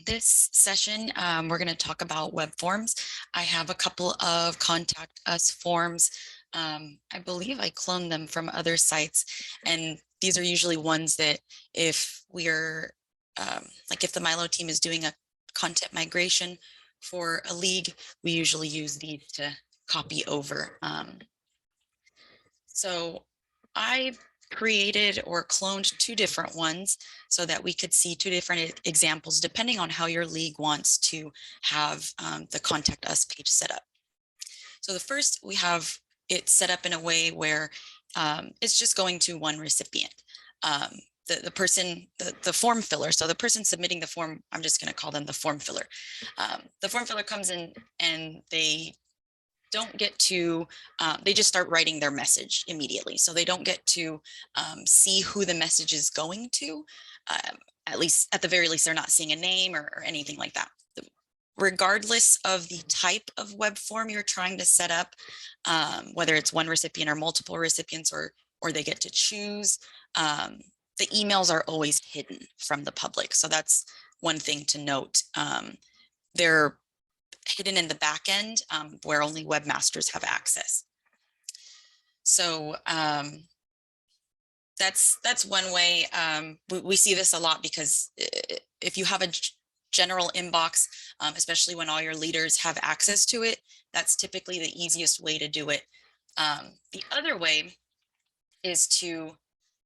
this session, we're going to talk about web forms. I have a couple of contact us forms. I believe I cloned them from other sites, and these are usually ones that if we're like if the MyLO team is doing a content migration for a league, we usually use these to copy over. So I created or cloned two different ones so that we could see two different examples depending on how your league wants to have the contact us page set up. So the first, we have it set up in a way where it's just going to one recipient. The person, the form filler, so the person submitting the form, I'm just going to call them the form filler. The form filler comes in and they don't get to, they just start writing their message immediately. So they don't get to see who the message is going to. At least, at the very least, they're not seeing a name or anything like that. Regardless of the type of web form you're trying to set up, whether it's one recipient or multiple recipients, or they get to choose, the emails are always hidden from the public. So that's one thing to note. They're hidden in the back end where only webmasters have access. So that's one way. We see this a lot because if you have a general inbox, especially when all your leaders have access to it, that's typically the easiest way to do it. The other way is to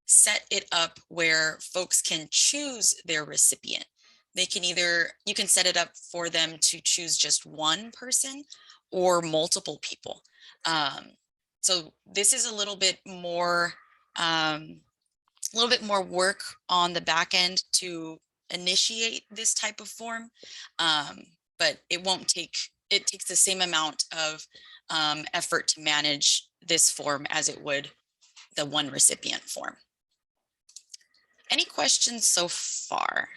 set it up where folks can choose their recipient. They can you can set it up for them to choose just one person or multiple people. So this is a little bit more work on the back end to initiate this type of form, but it takes the same amount of effort to manage this form as it would the one recipient form. Any questions so far?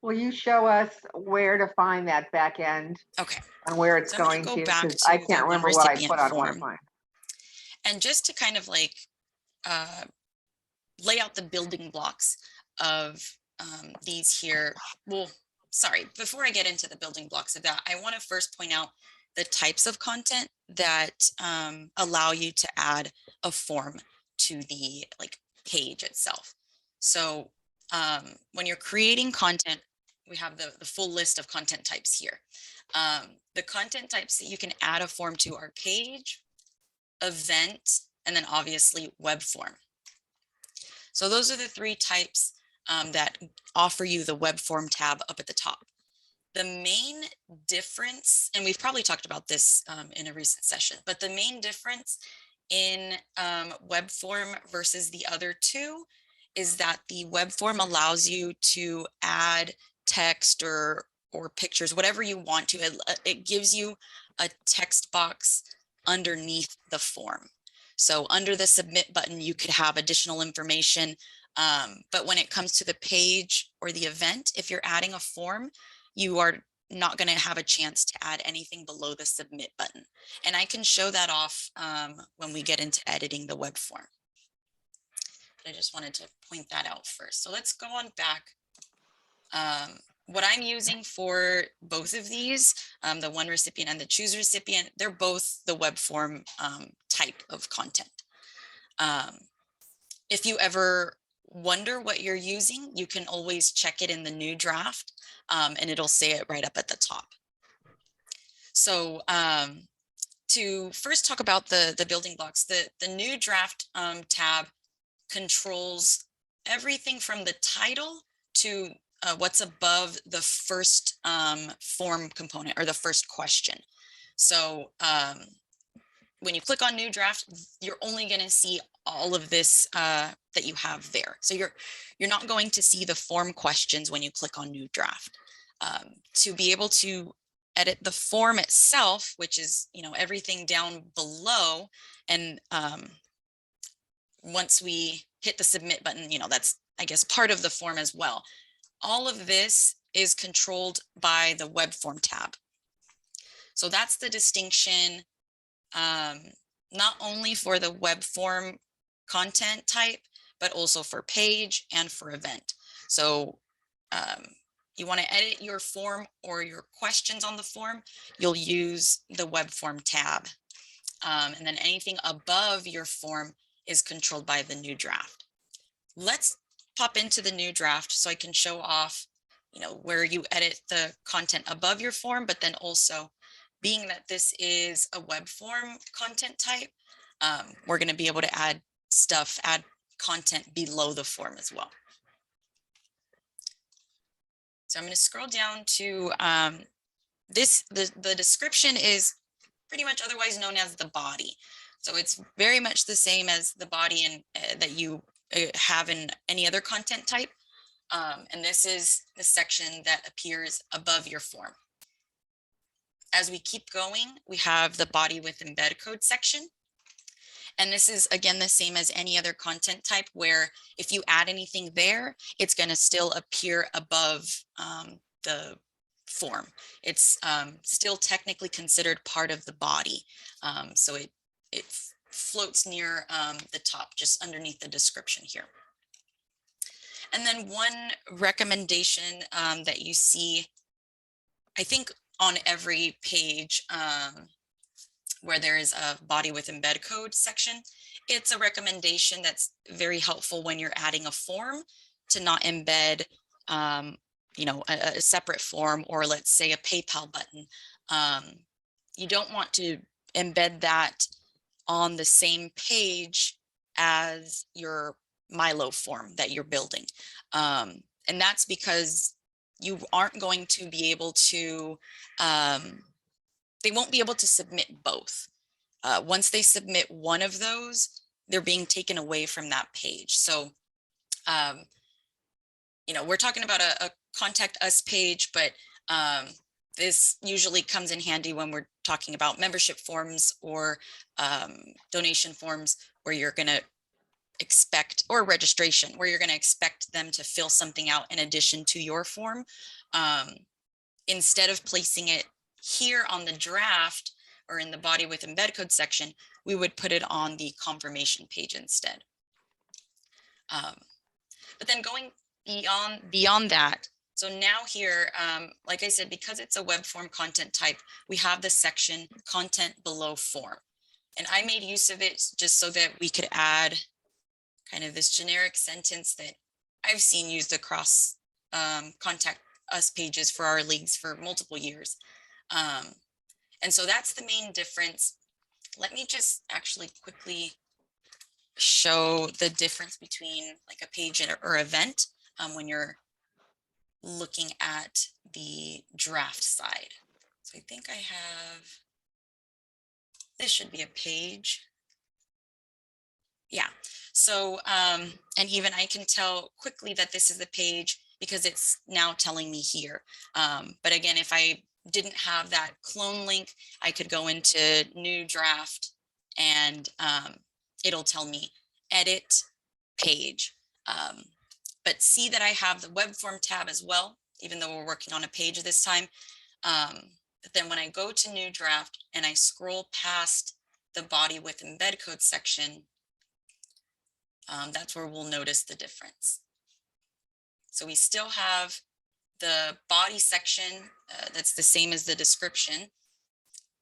Will you show us where to find that back end? Okay. And where it's so going go to? back Because to I can't remember what I put on one of mine. And just to kind of like lay out the building blocks of these here. Well, sorry, before I get into the building blocks of that, I want to first point out the types of content that allow you to add a form to the page itself. So when you're creating content, we have the full list of content types here. The content types that you can add a form to are page, event, and then obviously web form. So those are the three types that offer you the web form tab up at the top. The main difference, and we've probably talked about this in a recent session, but the main difference in web form versus the other two is that the web form allows you to add text or pictures, whatever you want to. It gives you a text box underneath the form. So under the submit button, you could have additional information. But when it comes to the page or the event, if you're adding a form, you are not going to have a chance to add anything below the submit button. And I can show that off when we get into editing the web form. But I just wanted to point that out first. So let's go on back. What I'm using for both of these, the one recipient and the choose recipient, they're both the web form type of content. If you ever wonder what you're using, you can always check it in the new draft and it'll say it right up at the top. So to first talk about the building blocks, the new draft tab controls everything from the title to what's above the first form component or the first question. So when you click on new draft, you're only going to see all of this that you have there. So you're not going to see the form questions when you click on new draft. To be able to edit the form itself, which is everything down below, and once we hit the submit button, that's I guess part of the form as well. All of this is controlled by the web form tab. So that's the distinction, not only for the web form content type, but also for page and for event. So you want to edit your form or your questions on the form, you'll use the web form tab. And then anything above your form is controlled by the new draft. Let's pop into the new draft so I can show off, where you edit the content above your form, but then also being that this is a web form content type, we're going to be able to add content below the form as well. So I'm going to scroll down to the description is pretty much otherwise known as the body. So it's very much the same as the body and that you have in any other content type. And this is the section that appears above your form. As we keep going, we have the body with embed code section. And this is, again, the same as any other content type, where if you add anything there, it's going to still appear above the form. It's still technically considered part of the body. So it floats near the top, just underneath the description here. And then one recommendation that you see, I think on every page where there is a body with embed code section, it's a recommendation that's very helpful when you're adding a form to not embed a separate form, or let's say a PayPal button. You don't want to embed that on the same page as your MyLO form that you're building. And that's because you aren't going to be able to, they won't be able to submit both. Once they submit one of those, they're being taken away from that page. So, we're talking about a contact us page, but this usually comes in handy when we're talking about membership forms or donation forms, where you're going to expect, or registration, where you're going to expect them to fill something out in addition to your form. Instead of placing it here on the draft or in the body with embed code section, we would put it on the confirmation page instead. But then going beyond that, so now here, like I said, because it's a web form content type, we have the section content below form. And I made use of it just so that we could add kind of this generic sentence that I've seen used across contact us pages for our leagues for multiple years. And so that's the main difference. Let me just actually quickly show the difference between like a page or event when you're looking at the draft side. So I think I have, this should be a page. Yeah. So, and even I can tell quickly that this is the page because it's now telling me here. But again, if I didn't have that clone link, I could go into new draft and it'll tell me edit page. But see that I have the web form tab as well, even though we're working on a page this time. But then when I go to new draft and I scroll past the body with embed code section, that's where we'll notice the difference. So we still have the body section that's the same as the description.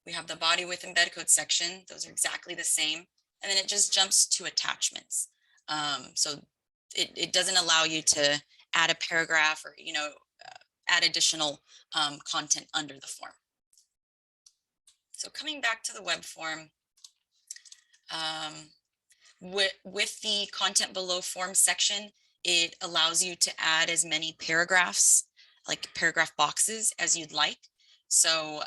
We have the body with embed code section. Those are exactly the same. And then it just jumps to attachments. So it doesn't allow you to add a paragraph or, add additional content under the form. So coming back to the web form, with the content below form section, it allows you to add as many paragraphs, like paragraph boxes, as you'd like. So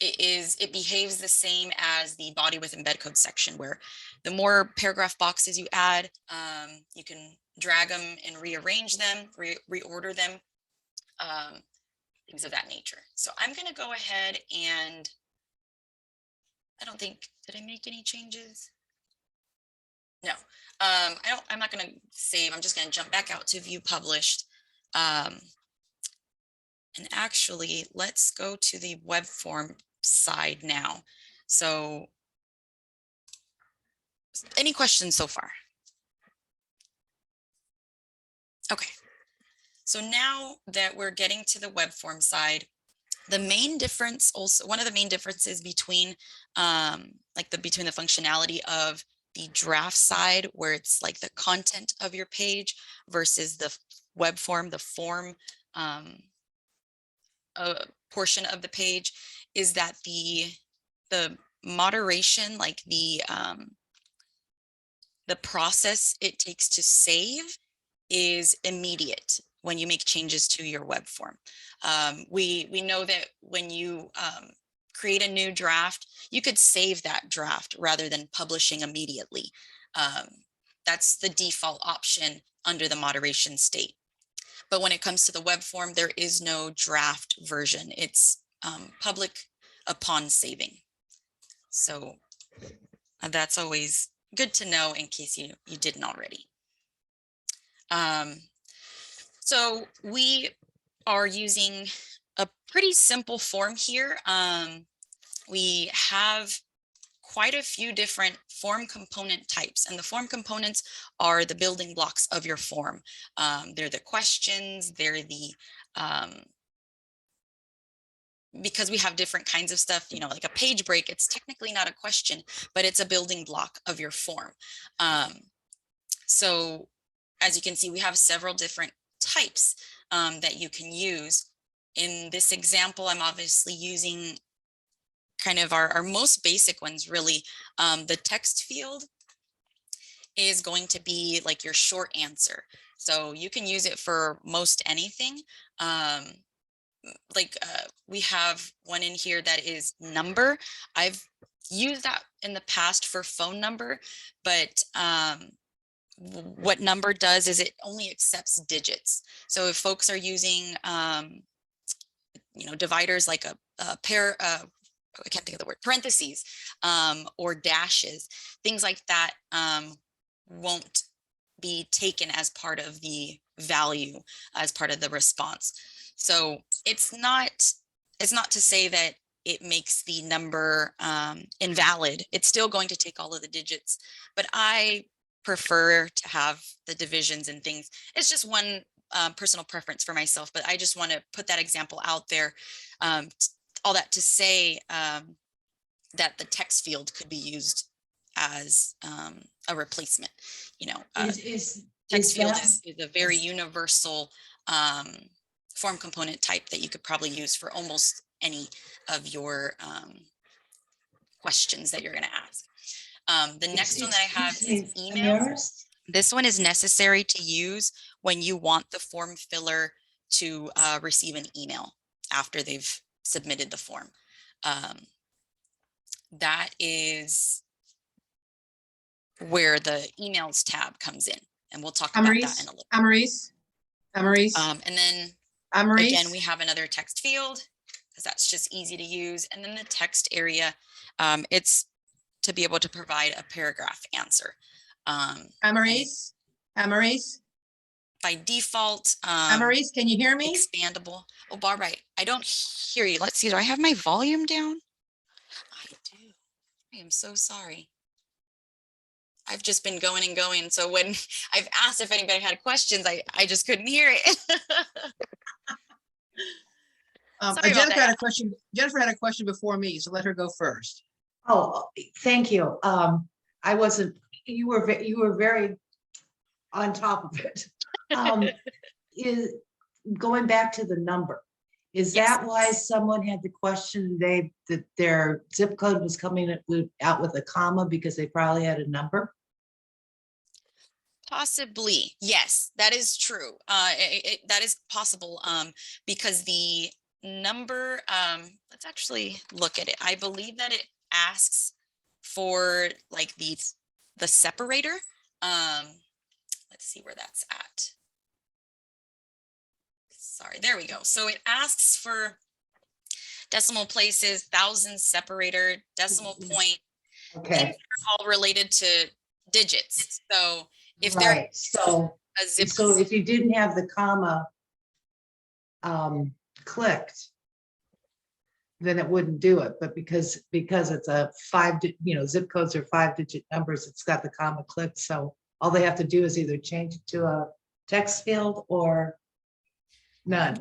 it behaves the same as the body with embed code section, where the more paragraph boxes you add, you can drag them and rearrange them, reorder them, things of that nature. So I'm going to go ahead and did I make any changes? No, I'm not going to save. I'm just going to jump back out to view published. And actually, let's go to the web form side now. So any questions so far? Okay. So now that we're getting to the web form side, the main difference also, one of the main differences between between the functionality of the draft side, where it's like the content of your page, versus the web form, the form portion of the page, is that the moderation, like the process it takes to save, is immediate when you make changes to your web form. We know that when you create a new draft, you could save that draft rather than publishing immediately. That's the default option under the moderation state. But when it comes to the web form, there is no draft version. It's public upon saving. So that's always good to know in case you didn't already. So we are using a pretty simple form here. We have quite a few different form component types, and the form components are the building blocks of your form. They're the questions, they're the because we have different kinds of stuff, you know, like a page break, it's technically not a question, but it's a building block of your form. So as you can see, we have several different types that you can use. In this example, I'm obviously using kind of our most basic ones, really. The text field is going to be like your short answer. So you can use it for most anything. We have one in here that is number. I've used that in the past for phone number, but what number does is it only accepts digits. So if folks are using dividers like a pair, I can't think of the word, parentheses, or dashes, things like that won't be taken as part of the value, as part of the response. So it's not to say that it makes the number invalid. It's still going to take all of the digits, but I prefer to have the divisions and things. It's just one personal preference for myself, but I just want to put that example out there. All that to say that the text field could be used as a replacement. Text field is a very universal form component type that you could probably use for almost any of your questions that you're going to ask. The next one that I have is email. This one is necessary to use when you want the form filler to receive an email after they've submitted the form. That is where the emails tab comes in, and we'll talk about that in a little. And then again, we have another text field because that's just easy to use. And then the text area, it's to be able to provide a paragraph answer. Amarise? By default, Amarise, can you hear me? Expandable. Oh, Barbara, I don't hear you. Let's see. Do I have my volume down? I do. I am so sorry. I've just been going and going. So when I've asked if anybody had questions, I just couldn't hear it. Jennifer had a question. Jennifer had a question before me, so let her go first. Oh, thank you. I wasn't. You were very on top of it. Is going back to the number. Is Yes. that why someone had the question that their zip code was coming out with a comma because they probably had a number? Possibly, yes, that is true. That is possible because the number, let's actually look at it. I believe that it asks for like the separator. Let's see where that's at. Sorry, there we go. So it asks for decimal places, thousands, separator, decimal point. Okay. Things are all related to digits. So if Right. there's So a zip so if you didn't have the comma clicked, then it wouldn't do it. But because it's a zip codes are 5-digit numbers, it's got the comma clicked. So all they have to do is either change it to a text field or None.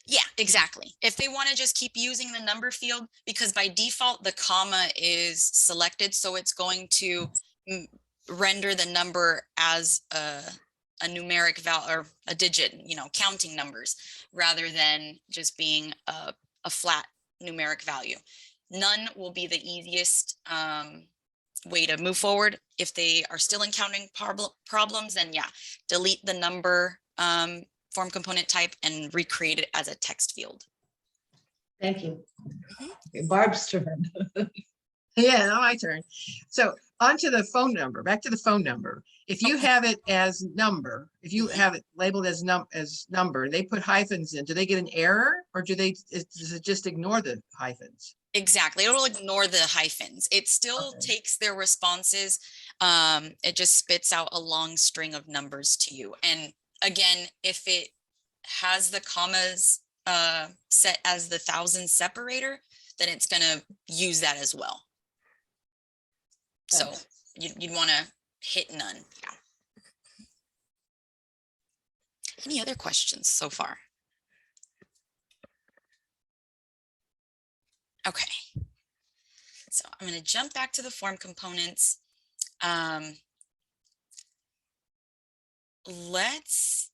Yeah, exactly. If they want to just keep using the number field, because by default, the comma is selected, so it's going to render the number as a numeric value or a digit, you know, counting numbers, rather than just being a flat numeric value. None will be the easiest way to move forward. If they are still encountering problems, then yeah, delete the number form component type and recreate it as a text field. Thank you. Okay, Barb's turn. Yeah, now my turn. So on to the phone number, back to the phone number. If you have it as number, if you have it labeled as number, they put hyphens in, do they get an error, or does it just ignore the hyphens? Exactly. It'll ignore the hyphens. It still takes their responses. It just spits out a long string of numbers to you. And again, if it has the commas set as the thousands separator, then it's going to use that as well. So you'd want to hit none. Yeah. Any other questions so far? Okay. So I'm going to jump back to the form components. Let's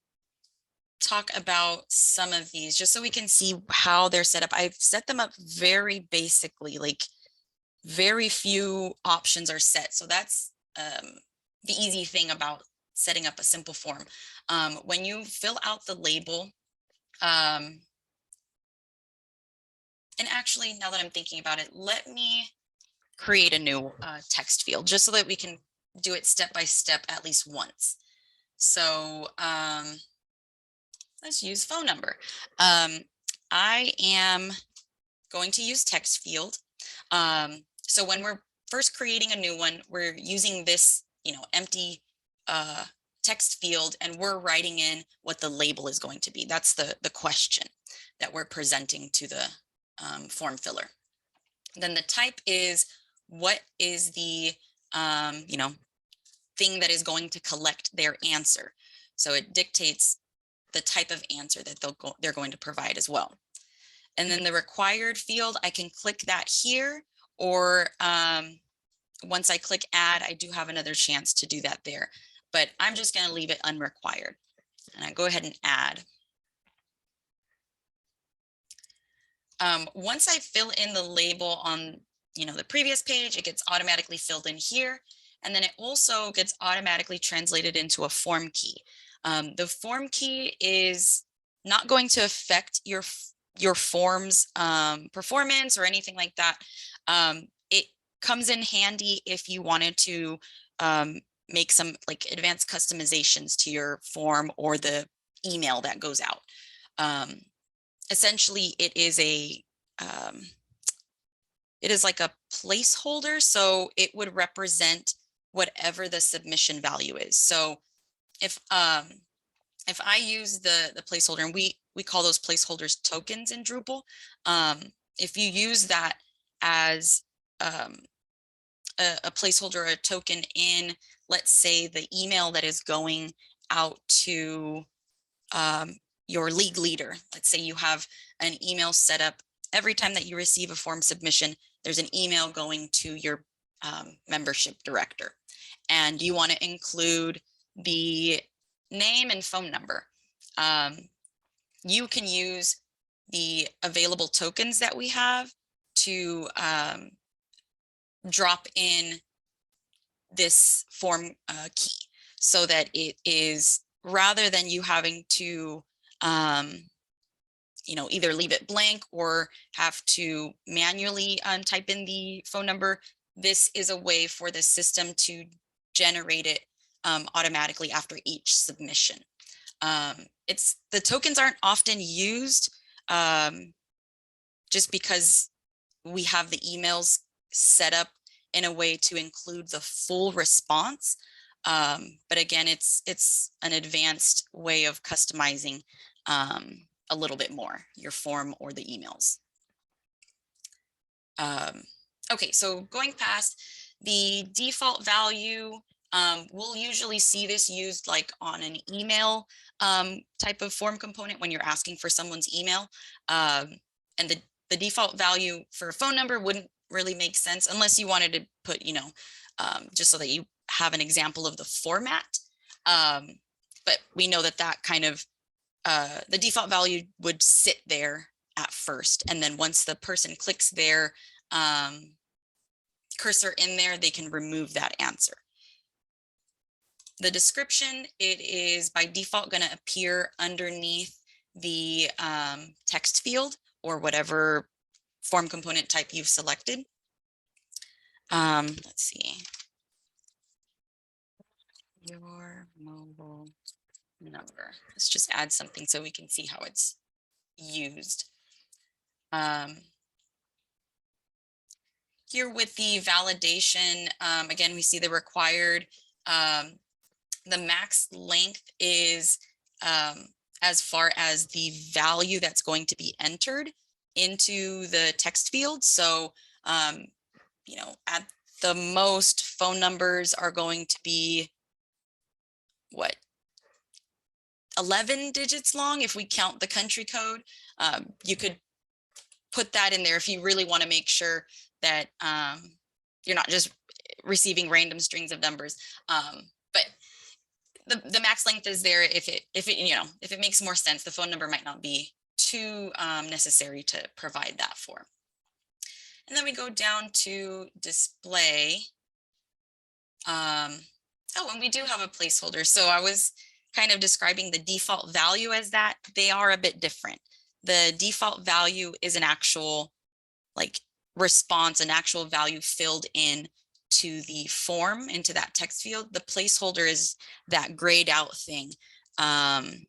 talk about some of these just so we can see how they're set up. I've set them up very basically, like very few options are set. So that's the easy thing about setting up a simple form. When you fill out the label, and actually, now that I'm thinking about it, let me create a new text field just so that we can do it step by step at least once. So let's use phone number. I am going to use text field. So when we're first creating a new one, we're using this, you know, empty text field, and we're writing in what the label is going to be. That's the question that we're presenting to the form filler. Then the type is what is the you know, thing that is going to collect their answer. So it dictates the type of answer that they're going to provide as well. And then the required field, I can click that here, or once I click add, I do have another chance to do that there, but I'm just going to leave it unrequired. And I go ahead and add. Once I fill in the label on, you know, the previous page, it gets automatically filled in here. And then it also gets automatically translated into a form key. The form key is not going to affect your form's performance or anything like that. It comes in handy if you wanted to make some like advanced customizations to your form or the email that goes out. Essentially, it is like a placeholder, so it would represent whatever the submission value is. So if I use the placeholder, and we call those placeholders tokens in Drupal, if you use that as a placeholder or a token in, let's say, the email that is going out to your league leader. Let's say you have an email set up. Every time that you receive a form submission, there's an email going to your membership director, and you want to include the name and phone number. You can use the available tokens that we have to drop in this form key, so that it is, rather than you having to you know, either leave it blank or have to manually type in the phone number, this is a way for the system to generate it automatically after each submission. The tokens aren't often used just because we have the emails set up in a way to include the full response. But again, it's an advanced way of customizing a little bit more your form or the emails. Okay, so going past the default value We'll usually see this used like on an email type of form component when you're asking for someone's email. And the default value for a phone number wouldn't really make sense unless you wanted to put, just so that you have an example of the format. But we know that that kind of, the default value would sit there at first. And then once the person clicks their cursor in there, they can remove that answer. The description, it is by default going to appear underneath the text field or whatever form component type you've selected. Let's see. Your mobile number. Let's just add something so we can see how it's used. Here with the validation, again, we see the required, the max length is as far as the value that's going to be entered into the text field. So, at the most, phone numbers are going to be what, 11 digits long if we count the country code. You could put that in there if you really want to make sure that you're not just receiving random strings of numbers. But the max length is there if it makes more sense. The phone number might not be too necessary to provide that for. And then we go down to display. Oh, and we do have a placeholder. So I was kind of describing the default value as that. They are a bit different. The default value is an actual like response, an actual value filled in to the form, into that text field. The placeholder is that grayed out thing. I'm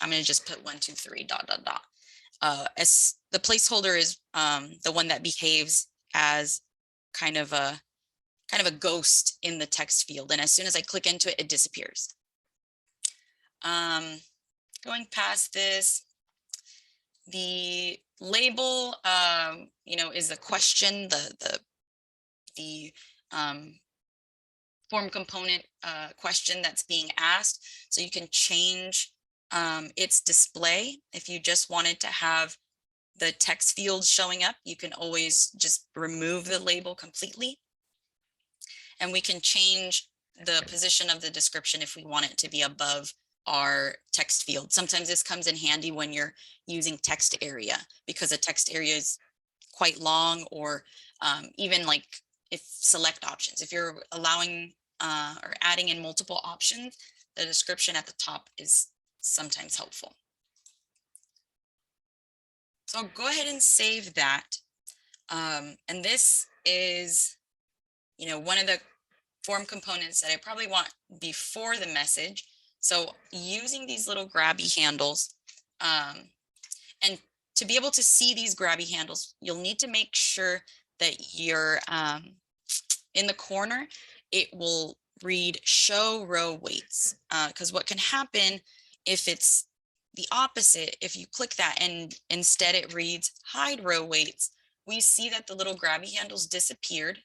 going to just put 1, 2, 3, ... As the placeholder is the one that behaves as kind of a ghost in the text field. And as soon as I click into it, it disappears. Going past this, the label, is a question, the form component question that's being asked. So you can change its display. If you just wanted to have the text fields showing up, you can always just remove the label completely. And we can change the position of the description if we want it to be above our text field. Sometimes this comes in handy when you're using text area, because a text area is quite long, or even like if select options, if you're allowing or adding in multiple options, the description at the top is sometimes helpful. So I'll go ahead and save that. And this is, one of the form components that I probably want before the message. So using these little grabby handles, and to be able to see these grabby handles, you'll need to make sure that you're in the corner, it will read show row weights, because what can happen if it's the opposite, if you click that and instead it reads hide row weights, we see that the little grabby handles disappeared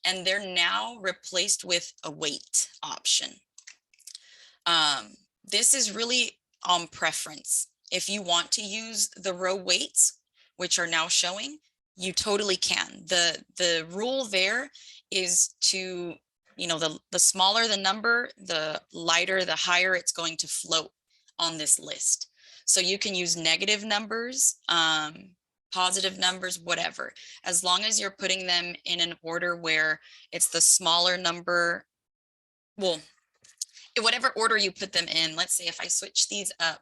and they're now replaced with a weight option. This is really on preference. If you want to use the row weights, which are now showing, you totally can. The rule there is to, the smaller the number, the lighter, the higher it's going to float on this list. So you can use negative numbers, positive numbers, whatever, as long as you're putting them in an order where it's the smaller number. Well, in whatever order you put them in. Let's say if I switch these up,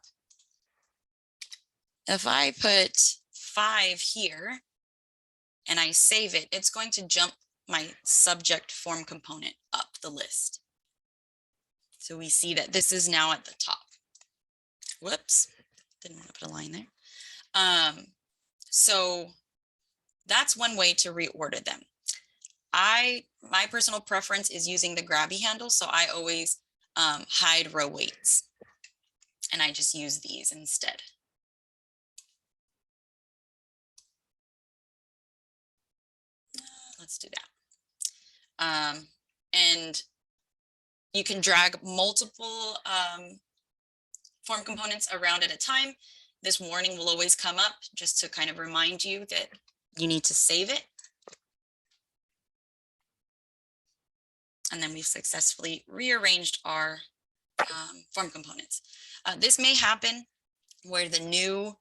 if I put 5 here and I save it, it's going to jump my subject form component up the list. So we see that this is now at the top. Whoops, didn't want to put a line there. So that's one way to reorder them. My personal preference is using the grabby handle, so I always hide row weights, and I just use these instead. Let's do that. And You can drag multiple form components around at a time. This warning will always come up just to kind of remind you that you need to save it. And then we've successfully rearranged our form components. This may happen where the new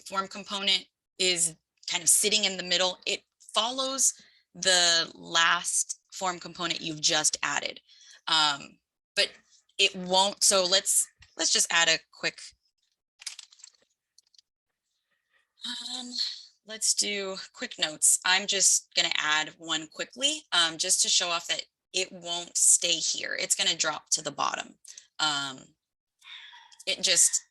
form component is kind of sitting in the middle. It follows the last form component you've just added, but it won't. So let's just add a quick. Let's do quick notes. I'm just going to add one quickly, just to show off that it won't stay here. It's going to drop to the bottom. It just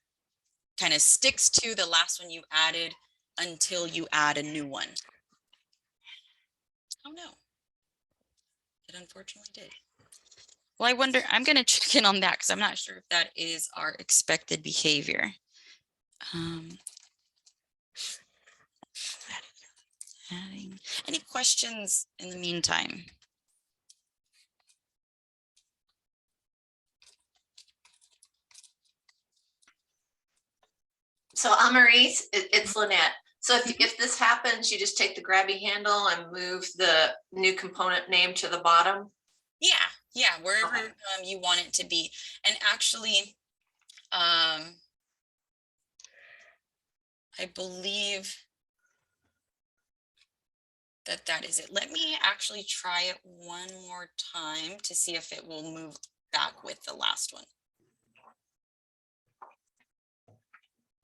kind of sticks to the last one you added until you add a new one. Oh no, it unfortunately did. Well, I wonder, I'm going to check in on that because I'm not sure if that is our expected behavior. Any questions in the meantime? So Amaris, it's Lynette. So if this happens, you just take the grabby handle and move the new component name to the bottom? Yeah, wherever you want it to be. And actually, I believe that is it. Let me actually try it one more time to see if it will move back with the last one.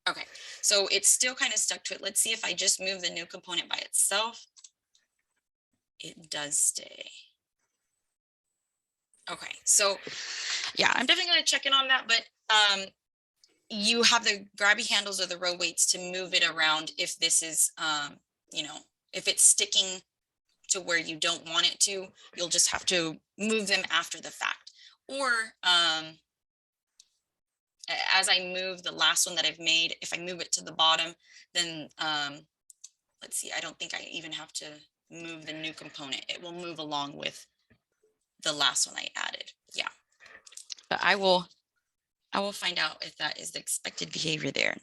Okay, so it's still kind of stuck to it. Let's see if I just move the new component by itself. It does stay. Okay, so yeah, I'm definitely going to check in on that, but you have the grabby handles or the row weights to move it around if this is, you know, if it's sticking to where you don't want it to, you'll just have to move them after the fact. Or as I move the last one that I've made, if I move it to the bottom, then let's see, I don't think I even have to move the new component. It will move along with the last one I added. Yeah, but I will find out if that is the expected behavior there.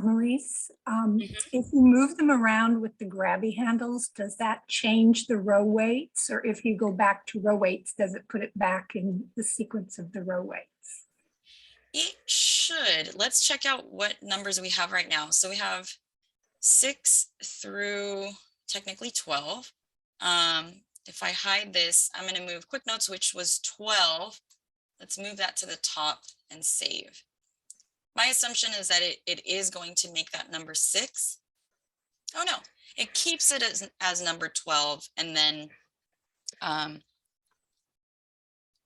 Maurice, if you move them around with the grabby handles, does that change the row weights? Or if you go back to row weights, does it put it back in the sequence of the row weights? It should. Let's check out what numbers we have right now. So we have 6 through technically 12. If I hide this, I'm going to move quick notes, which was 12. Let's move that to the top and save. My assumption is that it is going to make that number 6. Oh no, it keeps it as number 12 and then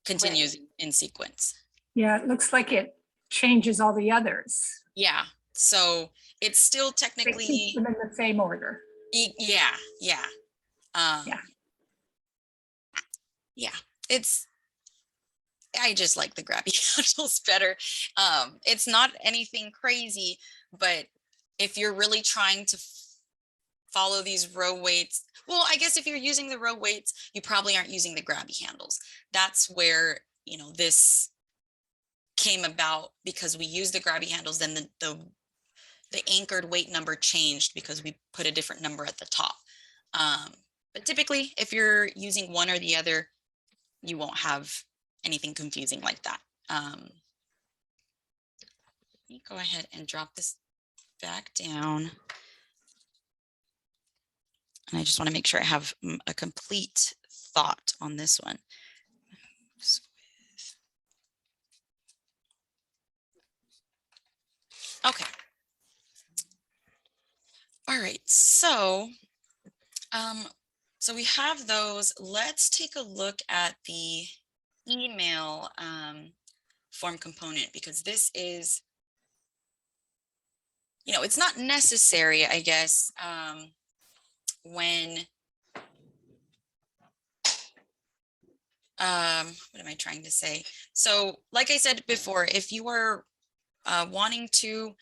continues in sequence. Yeah, it looks like it changes all the others. Yeah, so it's still It technically keeps them in the same order. yeah. It's, I just like the grabby handles better. It's not anything crazy, but if you're really trying to follow these row weights, well, I guess if you're using the row weights, you probably aren't using the grabby handles. That's where, you know, this came about because we used the grabby handles, then the anchored weight number changed because we put a different number at the top. But typically, if you're using one or the other, you won't have anything confusing like that. Let me go ahead and drop this back down. And I just want to make sure I have a complete thought on this one. Okay. All right, so we have those. Let's take a look at the email form component, because this is, you know, it's not necessary, I guess, when what am I trying to say? So like I said before, if you are wanting to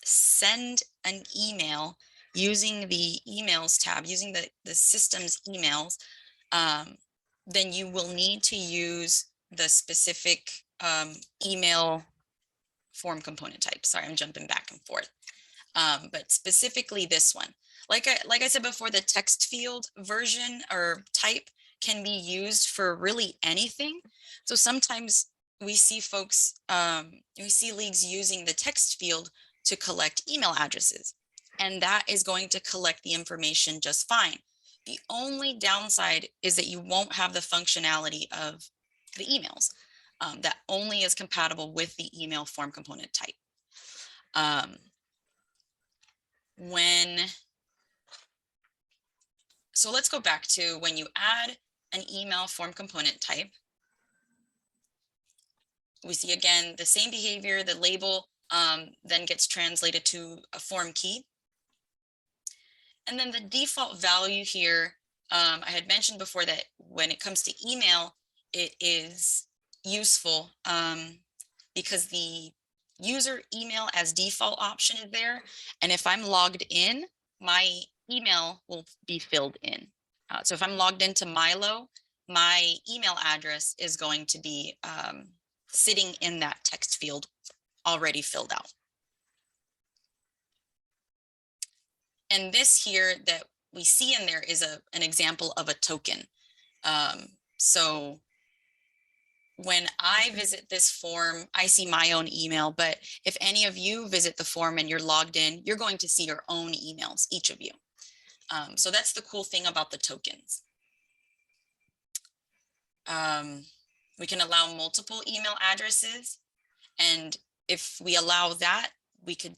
send an email using the emails tab, using the system's emails, then you will need to use the specific email form component type. Sorry, I'm jumping back and forth. But specifically this one, like I said before, the text field version or type can be used for really anything. So sometimes we see folks, we see leagues using the text field to collect email addresses, and that is going to collect the information just fine. The only downside is that you won't have the functionality of the emails. That only is compatible with the email form component type. So let's go back to when you add an email form component type. We see again the same behavior. The label then gets translated to a form key. And then the default value here, I had mentioned before that when it comes to email, it is useful because the user email as default option is there. And if I'm logged in, my email will be filled in. So if I'm logged into MyLO, my email address is going to be sitting in that text field already filled out. And this here that we see in there is an example of a token. So when I visit this form, I see my own email, but if any of you visit the form and you're logged in, you're going to see your own emails, each of you. So that's the cool thing about the tokens. We can allow multiple email addresses. And if we allow that, we could,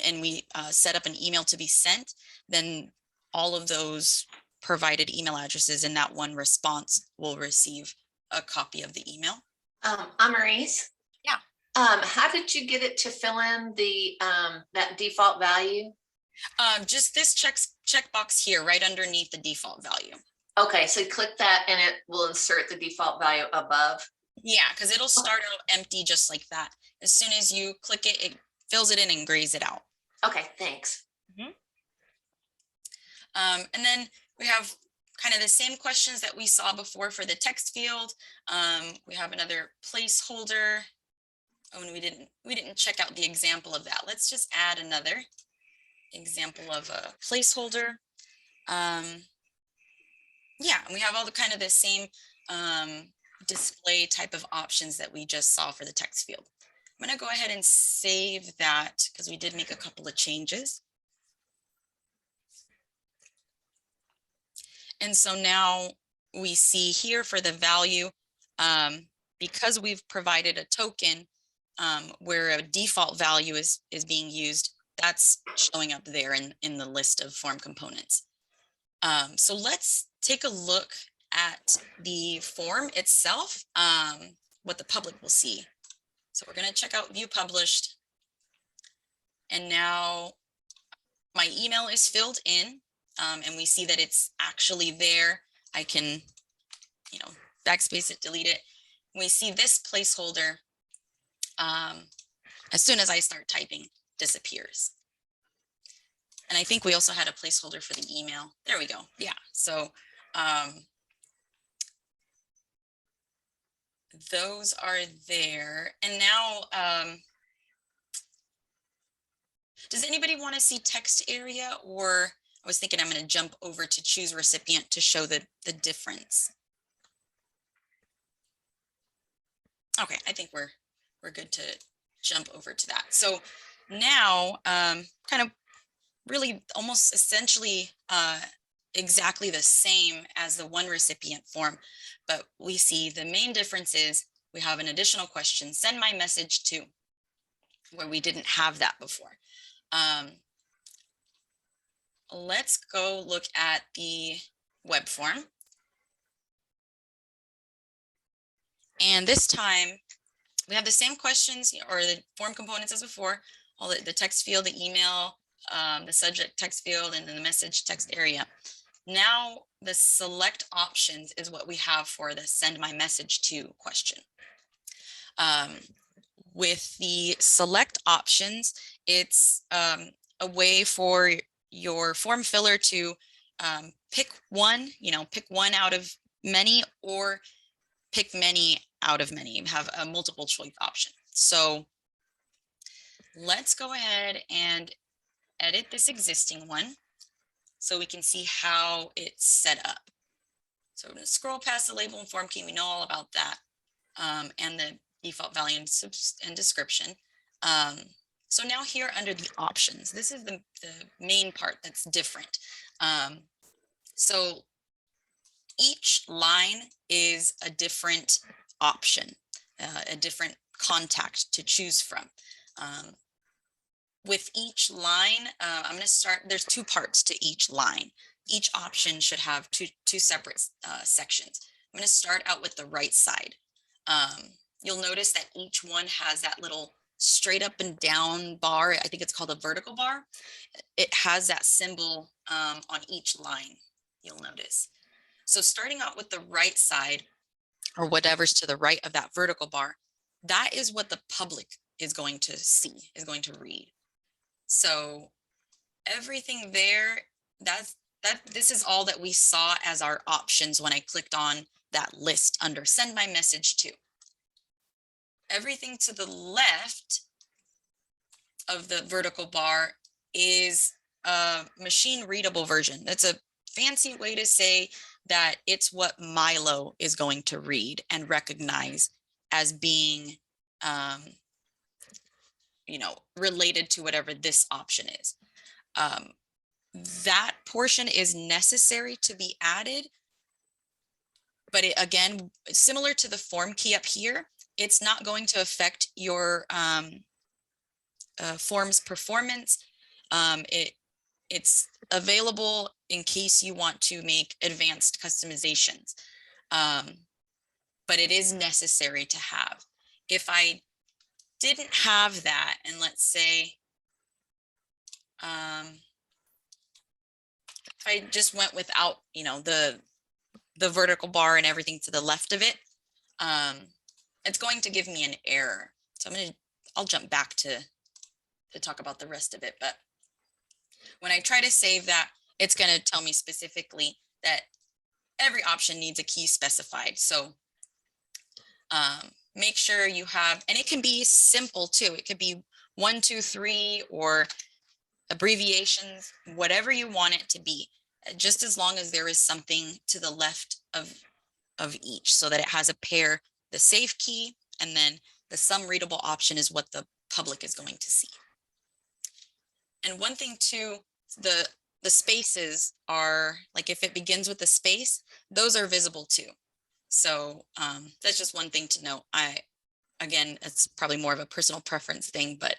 and we set up an email to be sent, then all of those provided email addresses in that one response will receive a copy of the email. Amarise? Yeah. How did you get it to fill in the that default value? Just this checkbox here, right underneath the default value. Okay, so click that and it will insert the default value above. Yeah, because it'll start out empty just like that. As soon as you click it, it fills it in and grays it out. Okay, thanks. And then we have kind of the same questions that we saw before for the text field. We have another placeholder. Oh, and we didn't check out the example of that. Let's just add another example of a placeholder. Yeah, and we have all the kind of the same display type of options that we just saw for the text field. I'm going to go ahead and save that because we did make a couple of changes. And so now we see here for the value, because we've provided a token where a default value is being used, that's showing up there in the list of form components. So let's take a look at the form itself, what the public will see. So we're going to check out view published. And now my email is filled in, and we see that it's actually there. I can, backspace it, delete it. We see this placeholder, as soon as I start typing, disappears. And I think we also had a placeholder for the email. There we go. Yeah. So those are there. And now, does anybody want to see text area, or I was thinking I'm going to jump over to choose recipient to show the difference. Okay, I think we're good to jump over to that. So now, kind of really almost essentially exactly the same as the one recipient form, but we see the main difference is we have an additional question, send my message to, where we didn't have that before. Let's go look at the web form. And this time we have the same questions or the form components as before, all the text field, the email, the subject text field, and then the message text area. Now the select options is what we have for the send my message to question. With the select options, it's a way for your form filler to pick one, pick one out of many or pick many out of many, have a multiple choice option. So let's go ahead and edit this existing one so we can see how it's set up. So we're going to scroll past the label and form key. We know all about that, and the default value and description. So now here under the options, this is the main part that's different. So each line is a different option, a different contact to choose from. With each line, I'm going to start, there's two parts to each line. Each option should have two separate sections. I'm going to start out with the right side. You'll notice that each one has that little straight up and down bar. I think it's called a vertical bar. It has that symbol on each line, you'll notice. So starting out with the right side, or whatever's to the right of that vertical bar, that is what the public is going to see, is going to read. So everything there, this is all that we saw as our options when I clicked on that list under send my message to. Everything to the left of the vertical bar is a machine readable version. That's a fancy way to say that it's what MyLO is going to read and recognize as being related to whatever this option is. That portion is necessary to be added, but it, again, similar to the form key up here, it's not going to affect your form's performance. It's available in case you want to make advanced customizations, but it is necessary to have. If I didn't have that, and let's say if I just went without, the vertical bar and everything to the left of it, it's going to give me an error. So I'll jump back to talk about the rest of it. But when I try to save that, it's going to tell me specifically that every option needs a key specified. So make sure you have, and it can be simple too. It could be 1, 2, 3, or abbreviations, whatever you want it to be, just as long as there is something to the left of each, so that it has a pair, the safe key, and then the some readable option is what the public is going to see. And one thing too, the spaces are, like if it begins with a space, those are visible too. So that's just one thing to note. Again, it's probably more of a personal preference thing, but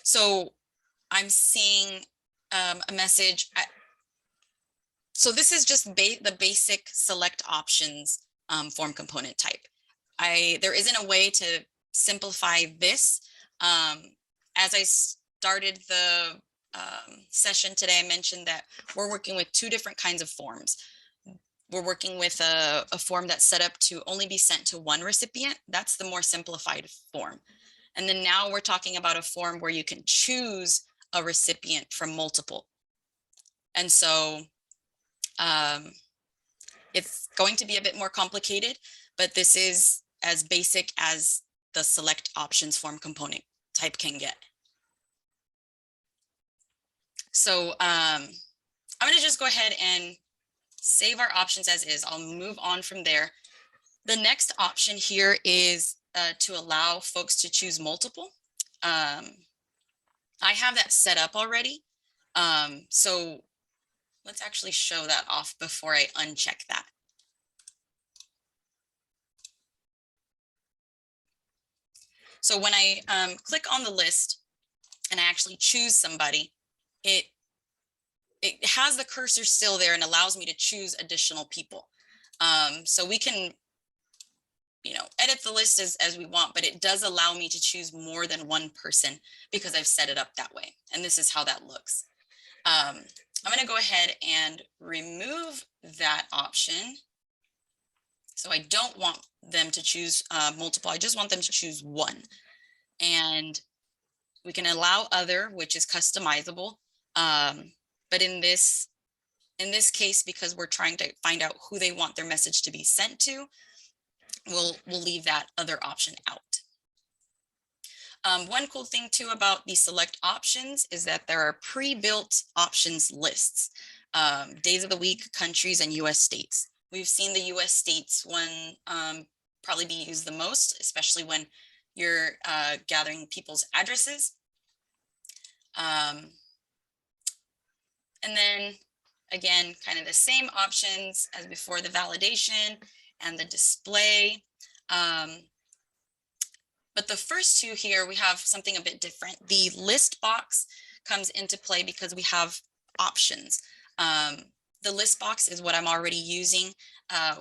so I'm seeing a message. So this is just the basic select options form component type. There isn't a way to simplify this. As I started the session today, I mentioned that we're working with two different kinds of forms. We're working with a form that's set up to only be sent to one recipient. That's the more simplified form. And then now we're talking about a form where you can choose a recipient from multiple. And so it's going to be a bit more complicated, but this is as basic as the select options form component type can get. So I'm going to just go ahead and save our options as is. I'll move on from there. The next option here is to allow folks to choose multiple. I have that set up already. So let's actually show that off before I uncheck that. So when I click on the list and I actually choose somebody, it has the cursor still there and allows me to choose additional people. So we can, edit the list as we want, but it does allow me to choose more than one person because I've set it up that way. And this is how that looks. I'm going to go ahead and remove that option. So I don't want them to choose multiple. I just want them to choose one. And we can allow other, which is customizable. But in this case, because we're trying to find out who they want their message to be sent to, we'll leave that other option out. One cool thing too about the select options is that there are pre-built options lists, days of the week, countries, and US states. We've seen the US states one probably be used the most, especially when you're gathering people's addresses. And then again, kind of the same options as before, the validation and the display. But the first two here, we have something a bit different. The list box comes into play because we have options. The list box is what I'm already using,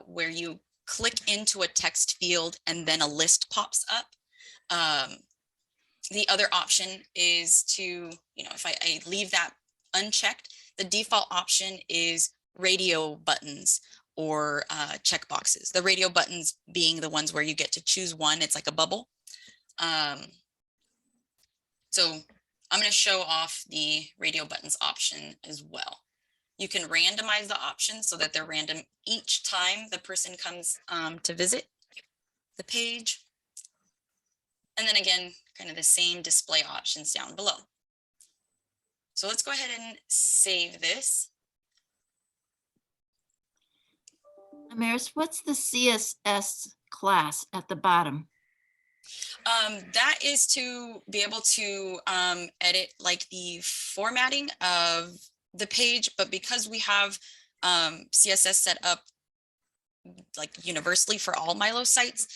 where you click into a text field and then a list pops up. The other option is to, if I leave that unchecked, the default option is radio buttons or check boxes. The radio buttons being the ones where you get to choose one. It's like a bubble. So I'm going to show off the radio buttons option as well. You can randomize the options so that they're random each time the person comes to visit the page. And then again, kind of the same display options down below. So let's go ahead and save this. Amaris, what's the CSS class at the bottom? That is to be able to edit like the formatting of the page, but because we have CSS set up like universally for all MyLO sites,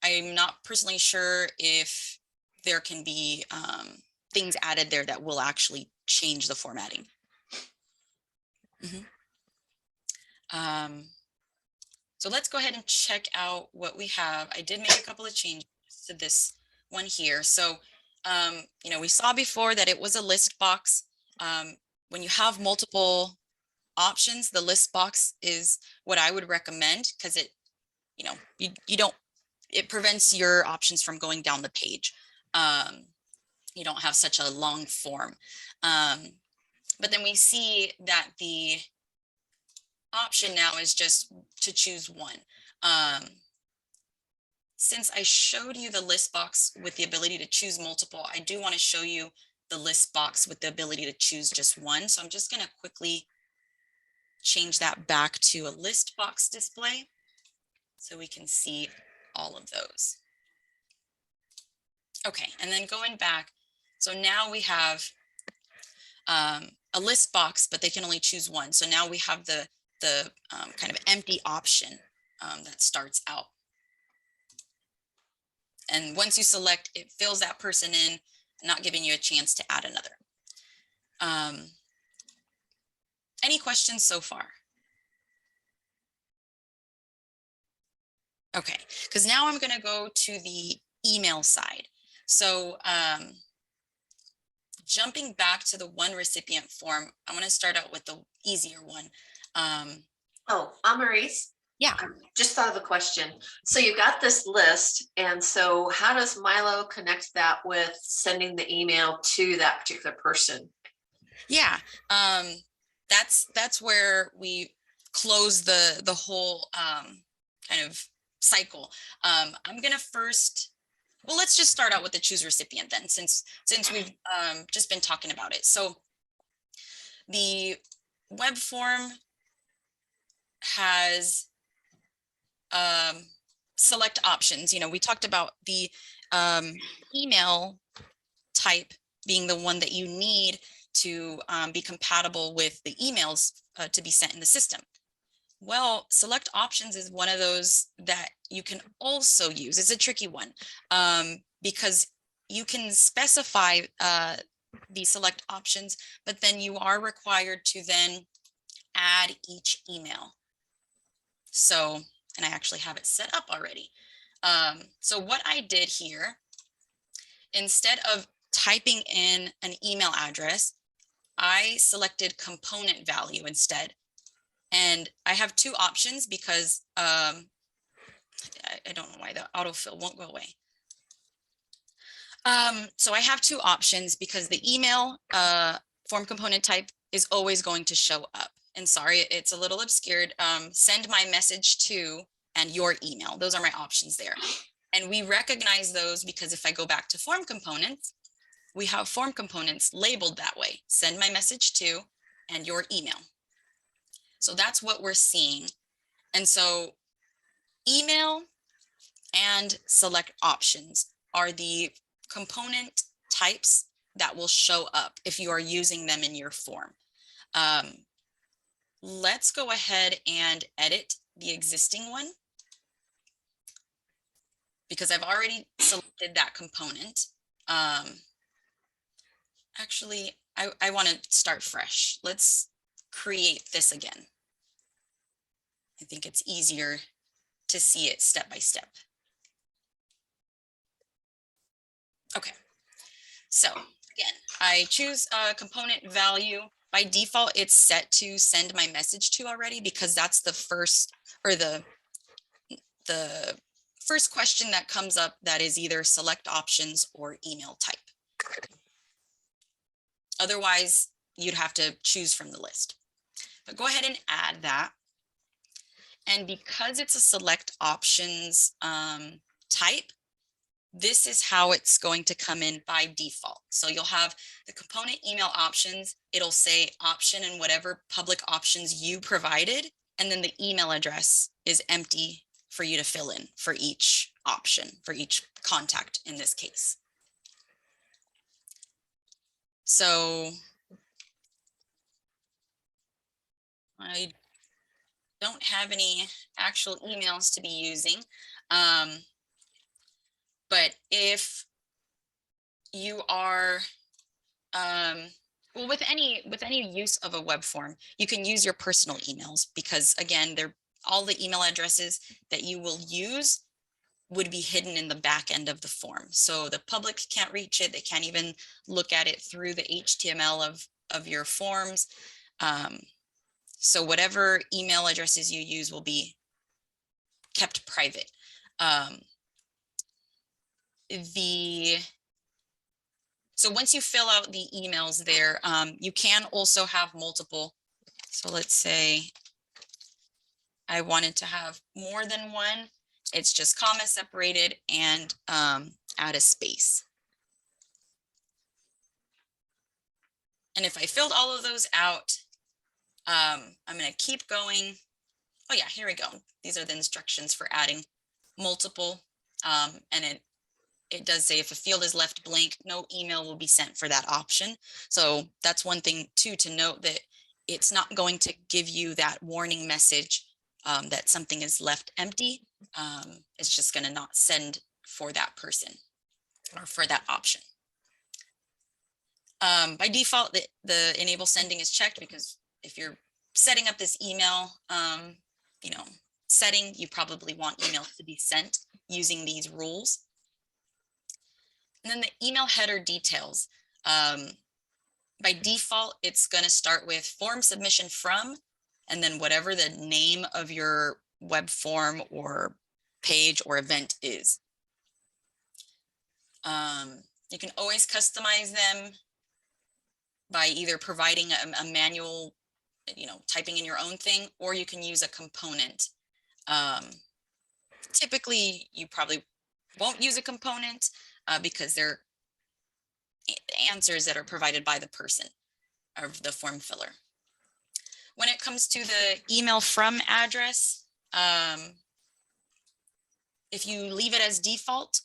I'm not personally sure if there can be things added there that will actually change the formatting. So let's go ahead and check out what we have. I did make a couple of changes to this one here. So, we saw before that it was a list box. When you have multiple options, the list box is what I would recommend because it, it prevents your options from going down the page. You don't have such a long form. But then we see that the option now is just to choose one. Since I showed you the list box with the ability to choose multiple, I do want to show you the list box with the ability to choose just one. So I'm just going to quickly change that back to a list box display so we can see all of those. Okay, and then going back, so now we have a list box, but they can only choose one. So now we have the kind of empty option that starts out. And once you select, it fills that person in, not giving you a chance to add another. Any questions so far? Okay, because now I'm going to go to the email side. So jumping back to the one recipient form, I want to start out with the easier one. Amaris. Yeah. I just thought of a question. So you've got this list, and so how does MyLO connect that with sending the email to that particular person? Yeah, that's where we close the whole kind of cycle. I'm gonna first, well, let's just start out with the choose recipient then, since we've just been talking about it. So the web form has select options. We talked about the email type being the one that you need to be compatible with the emails to be sent in the system. Well, select options is one of those that you can also use. It's a tricky one because you can specify the select options, but then you are required to then add each email. So, and I actually have it set up already. So what I did here, instead of typing in an email address, I selected component value instead. And I have two options because I don't know why the autofill won't go away. So I have two options because the email form component type is always going to show up. And sorry, it's a little obscured. Send my message to and your email. Those are my options there. And we recognize those because if I go back to form components, we have form components labeled that way. Send my message to and your email. So that's what we're seeing. And so email and select options are the component types that will show up if you are using them in your form. Let's go ahead and edit the existing one because I've already selected that component. Actually, I want to start fresh. Let's create this again. I think it's easier to see it step by step. Okay, so again, I choose a component value. By default, it's set to send my message to already because that's the first or the first question that comes up that is either select options or email type. Otherwise, you'd have to choose from the list. But go ahead and add that. And because it's a select options type, this is how it's going to come in by default. So you'll have the component email options. It'll say option and whatever public options you provided. And then the email address is empty for you to fill in for each option, for each contact in this case. So I don't have any actual emails to be using. But if you are, well, with any use of a web form, you can use your personal emails because again, they're all the email addresses that you will use would be hidden in the back end of the form. So the public can't reach it. They can't even look at it through the HTML of your forms. So whatever email addresses you use will be kept private. So once you fill out the emails there, you can also have multiple. So let's say I wanted to have more than one. It's just comma separated and add a space. And if I filled all of those out, I'm going to keep going. Oh yeah, here we go. These are the instructions for adding multiple. And it does say if a field is left blank, no email will be sent for that option. So that's one thing too to note, that it's not going to give you that warning message that something is left empty. It's just going to not send for that person or for that option. By default, the enable sending is checked because if you're setting up this email, setting, you probably want emails to be sent using these rules. And then the email header details. By default, it's going to start with form submission from, and then whatever the name of your web form or page or event is. You can always customize them by either providing a manual, typing in your own thing, or you can use a component. Typically, you probably won't use a component because they're answers that are provided by the person or the form filler. When it comes to the email from address, if you leave it as default,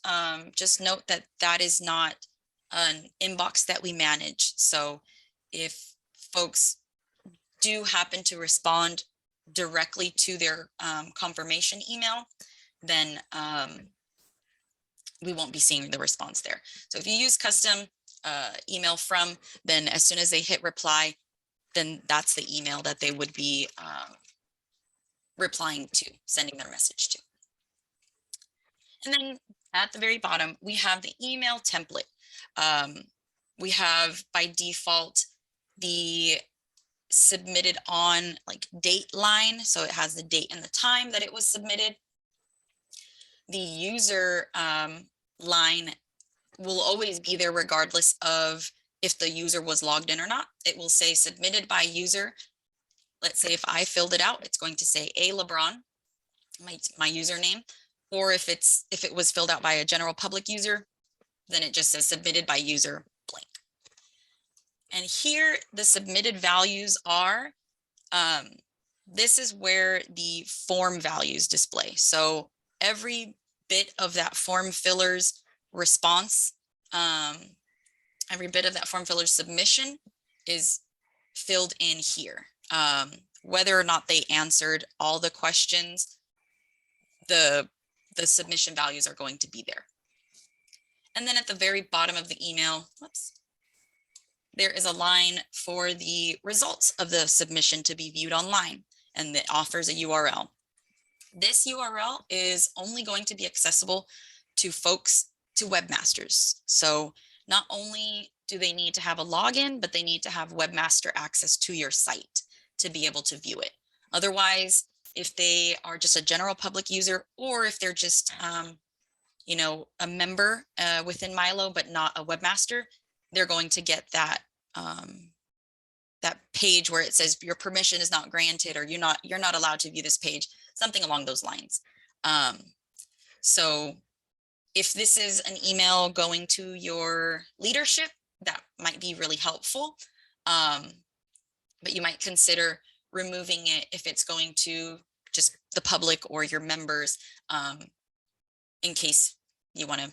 just note that that is not an inbox that we manage. So if folks do happen to respond directly to their confirmation email, then we won't be seeing the response there. So if you use custom email from, then as soon as they hit reply, then that's the email that they would be replying to, sending their message to. And then at the very bottom, we have the email template. We have by default the submitted on date line. So it has the date and the time that it was submitted. The user line will always be there regardless of if the user was logged in or not. It will say submitted by user. Let's say if I filled it out, it's going to say A LeBron, my username, or if it was filled out by a general public user, then it just says submitted by user blank. And here the submitted values are, this is where the form values display. So every bit of that form filler's response, every bit of that form filler's submission is filled in here. Whether or not they answered all the questions, the submission values are going to be there. And then at the very bottom of the email, whoops, there is a line for the results of the submission to be viewed online, and it offers a URL. This URL is only going to be accessible to folks, to webmasters. So not only do they need to have a login, but they need to have webmaster access to your site to be able to view it. Otherwise, if they are just a general public user, or if they're just you know, a member within MyLO, but not a webmaster, they're going to get that that page where it says your permission is not granted, or you're not allowed to view this page, something along those lines. So if this is an email going to your leadership, that might be really helpful. But you might consider removing it if it's going to just the public or your members, in case you want to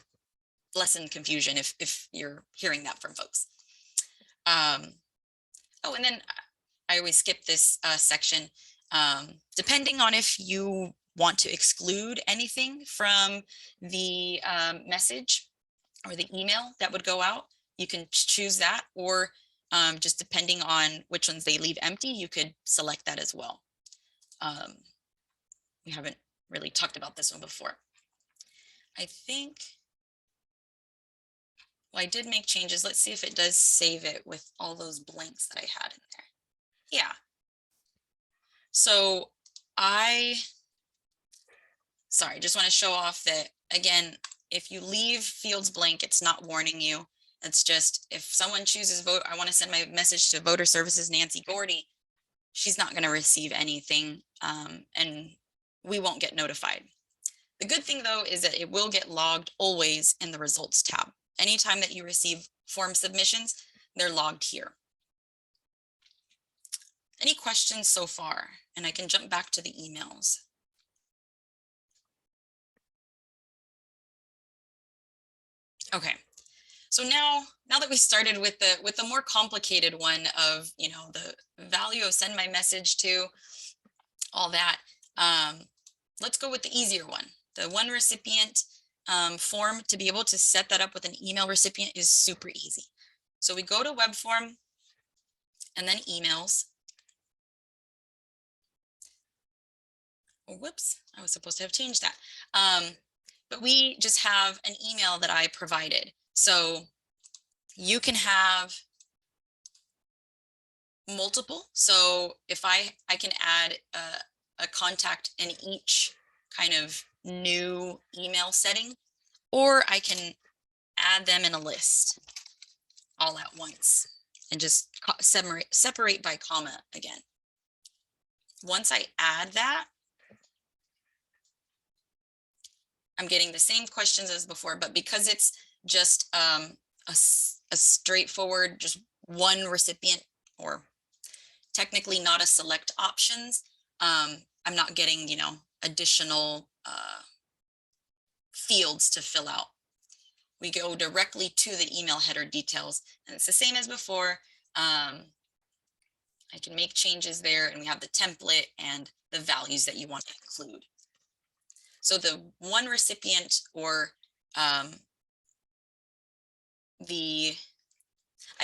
lessen confusion if you're hearing that from folks. Oh, and then I always skip this section. Depending on if you want to exclude anything from the message or the email that would go out, you can choose that, or just depending on which ones they leave empty, you could select that as well. We haven't really talked about this one before. I think, well, I did make changes. Let's see if it does save it with all those blanks that I had in there. Yeah. So sorry, just want to show off that, again, if you leave fields blank, it's not warning you. It's just, if someone chooses vote, I want to send my message to Voter Services Nancy Gordy, she's not going to receive anything, and we won't get notified. The good thing, though, is that it will get logged always in the results tab. Anytime that you receive form submissions, they're logged here. Any questions so far? And I can jump back to the emails. Okay, so now that we started with the more complicated one of, you know, the value of send my message to, all that, let's go with the easier one. The one recipient form. To be able to set that up with an email recipient is super easy. So we go to web form and then emails. Oh, whoops, I was supposed to have changed that. But we just have an email that I provided. So you can have multiple. So if I can add a contact in each kind of new email setting, or I can add them in a list all at once and just separate by comma again. Once I add that, I'm getting the same questions as before, but because it's just a straightforward, just one recipient, or technically not a select options, I'm not getting, you know, additional fields to fill out. We go directly to the email header details, and it's the same as before. I can make changes there, and we have the template and the values that you want to include. So the one recipient, or I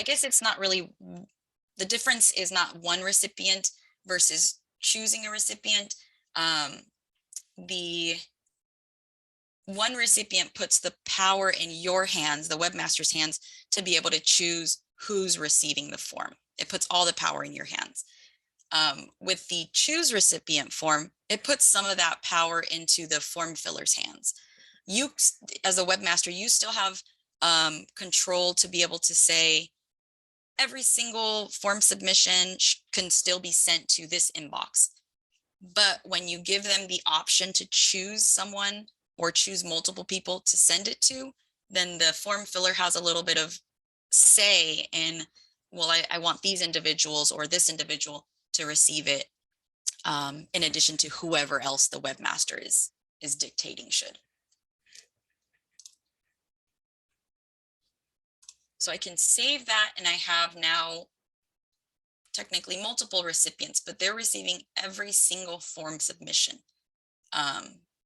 guess it's not really, the difference is not one recipient versus choosing a recipient. The one recipient puts the power in your hands, the webmaster's hands, to be able to choose who's receiving the form. It puts all the power in your hands. With the choose recipient form, it puts some of that power into the form filler's hands. You, as a webmaster, you still have control to be able to say every single form submission can still be sent to this inbox. But when you give them the option to choose someone or choose multiple people to send it to, then the form filler has a little bit of say in, well, I want these individuals or this individual to receive it, in addition to whoever else the webmaster is dictating should. So I can save that, and I have now technically multiple recipients, but they're receiving every single form submission,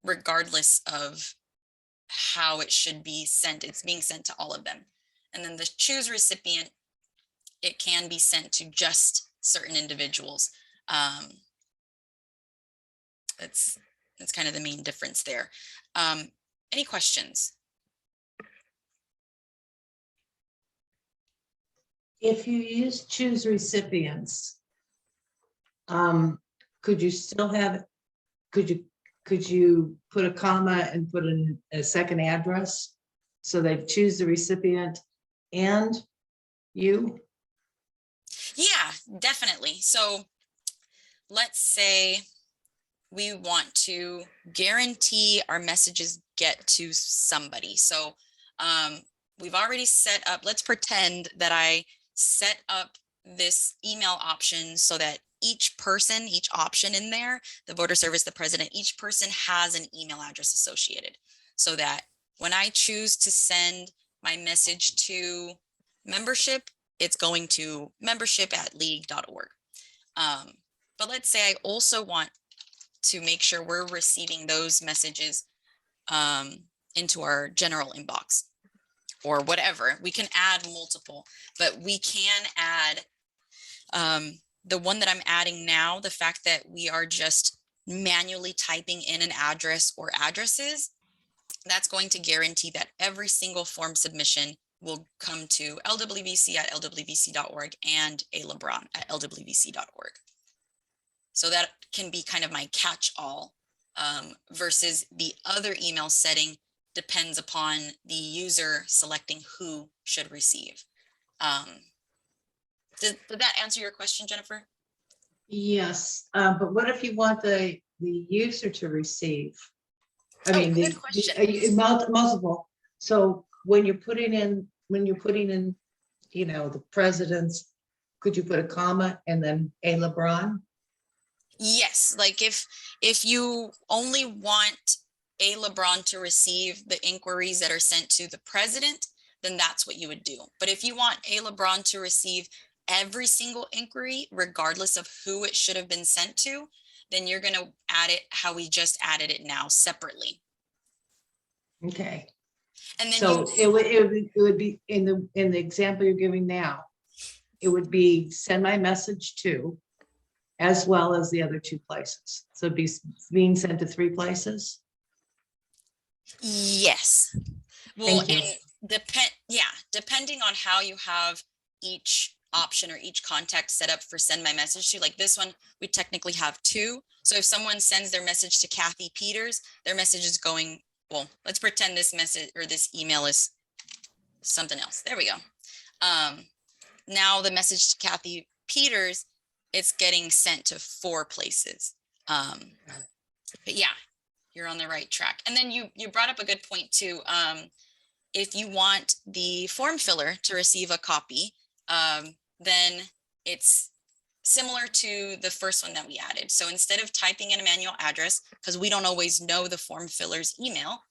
regardless of how it should be sent. It's being sent to all of them. And then the choose recipient, it can be sent to just certain individuals. That's kind of the main difference there. Any questions? If you use choose recipients, could you still have, could you put a comma and put in a second address? So they choose the recipient and you? Yeah, definitely. So let's say we want to guarantee our messages get to somebody. So we've already set up, let's pretend that I set up this email option so that each person, each option in there, the voter service, the president, each person has an email address associated, so that when I choose to send my message to membership, it's going to membership@league.org. But let's say I also want to make sure we're receiving those messages into our general inbox or whatever. We can add multiple, but we can add the one that I'm adding now, the fact that we are just manually typing in an address or addresses, that's going to guarantee that every single form submission will come to lwvc@lwvc.org and alebron@lwvc.org. So that can be kind of my catch-all, versus the other email setting depends upon the user selecting who should receive. Did that answer your question, Jennifer? Yes, but what if you want the user to receive? I mean, good question. Multiple. So when you're putting in, you know, the president's, could you put a comma and then a LeBron? Yes, like if you only want a LeBron to receive the inquiries that are sent to the president, then that's what you would do. But if you want a LeBron to receive every single inquiry, regardless of who it should have been sent to, then you're going to add it how we just added it now, separately. Okay. And then So it would be in the example you're giving now, it would be send my message to, as well as the other two places. So it'd be being sent to 3 places. Yes. Well, Thank you. and depending on how you have each option or each contact set up for send my message to, like this one, we technically have 2. So if someone sends their message to Kathy Peters, their message is going, well, let's pretend this message or this email is something else. There we go. Now the message to Kathy Peters, it's getting sent to 4 places. But yeah, you're on the right track. And then you brought up a good point too. If you want the form filler to receive a copy, then it's similar to the first one that we added. So instead of typing in a manual address, because we don't always know the form filler's email,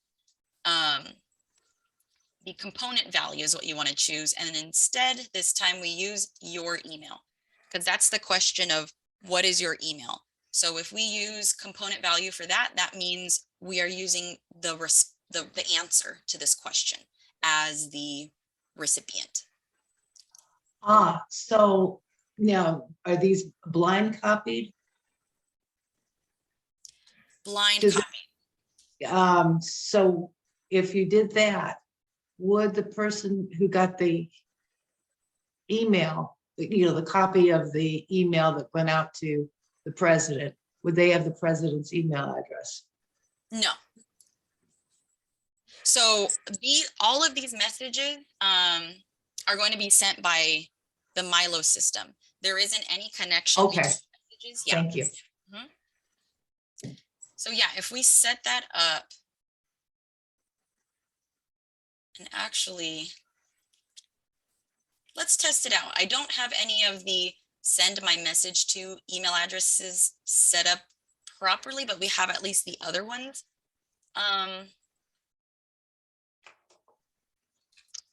the component value is what you want to choose. And instead, this time we use your email, because that's the question of what is your email. So if we use component value for that, that means we are using the answer to this question as the recipient. So now, are these blind copied? Blind Does it- copy. So if you did that, would the person who got the email, you know, the copy of the email that went out to the president, would they have the president's email address? No. So all of these messages are going to be sent by the MyLO system. There isn't any connection Okay. between messages. Yeah. Thank you. So yeah, if we set that up, and actually, let's test it out. I don't have any of the send my message to email addresses set up properly, but we have at least the other ones.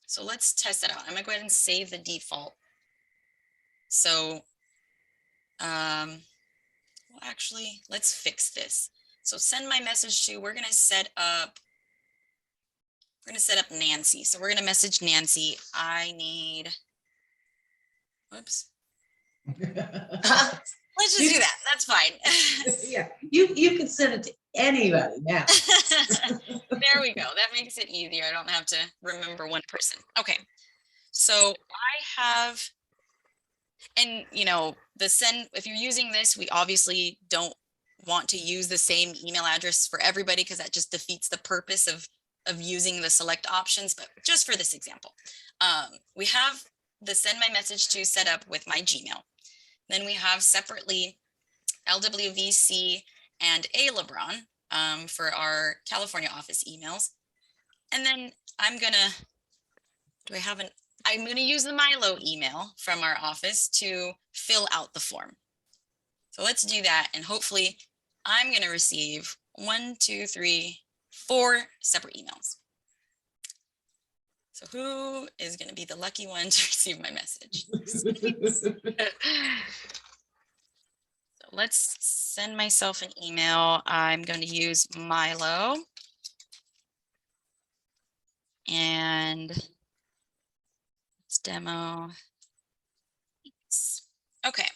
So let's test it out. I'm gonna go ahead and save the default. So, well, actually, let's fix this. So send my message to, we're gonna set up Nancy. So we're gonna message Nancy, I need, whoops. Let's just do that, that's fine. Yeah, you can send it to anybody now. There we go, that makes it easier. I don't have to remember one person. Okay, so I have, and you know, the send, if you're using this, we obviously don't want to use the same email address for everybody because that just defeats the purpose of using the select options. But just for this example, we have the send my message to set up with my Gmail. Then we have separately LWVC and A LeBron for our California office emails. And then I'm gonna use the MyLO email from our office to fill out the form. So let's do that. And hopefully I'm gonna receive 1, 2, 3, 4 separate emails. So who is gonna be the lucky one to receive my message? So let's send myself an email. I'm going to use MyLO. And let's demo. Okay.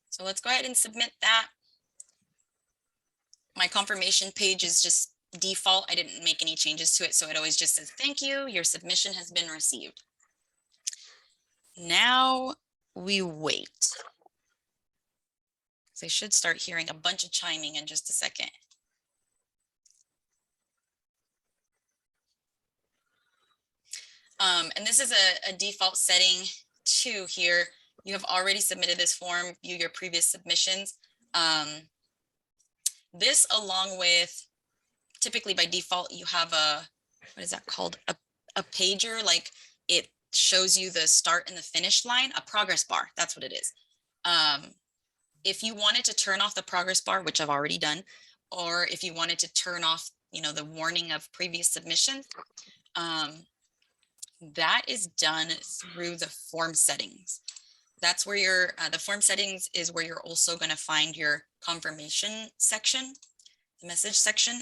So let's go ahead and submit that. My confirmation page is just default. I didn't make any changes to it. So it always just says, thank you, your submission has been received. Now we wait. So I should start hearing a bunch of chiming in just a second. And this is a default setting too here. You have already submitted this form, view your previous submissions. This along with, typically by default, you have a, what is that called? A pager, like it shows you the start and the finish line, a progress bar, that's what it is. If you wanted to turn off the progress bar, which I've already done, or if you wanted to turn off, you know, the warning of previous submissions, that is done through the form settings. That's where your, the form settings is where you're also going to find your confirmation section, the message section.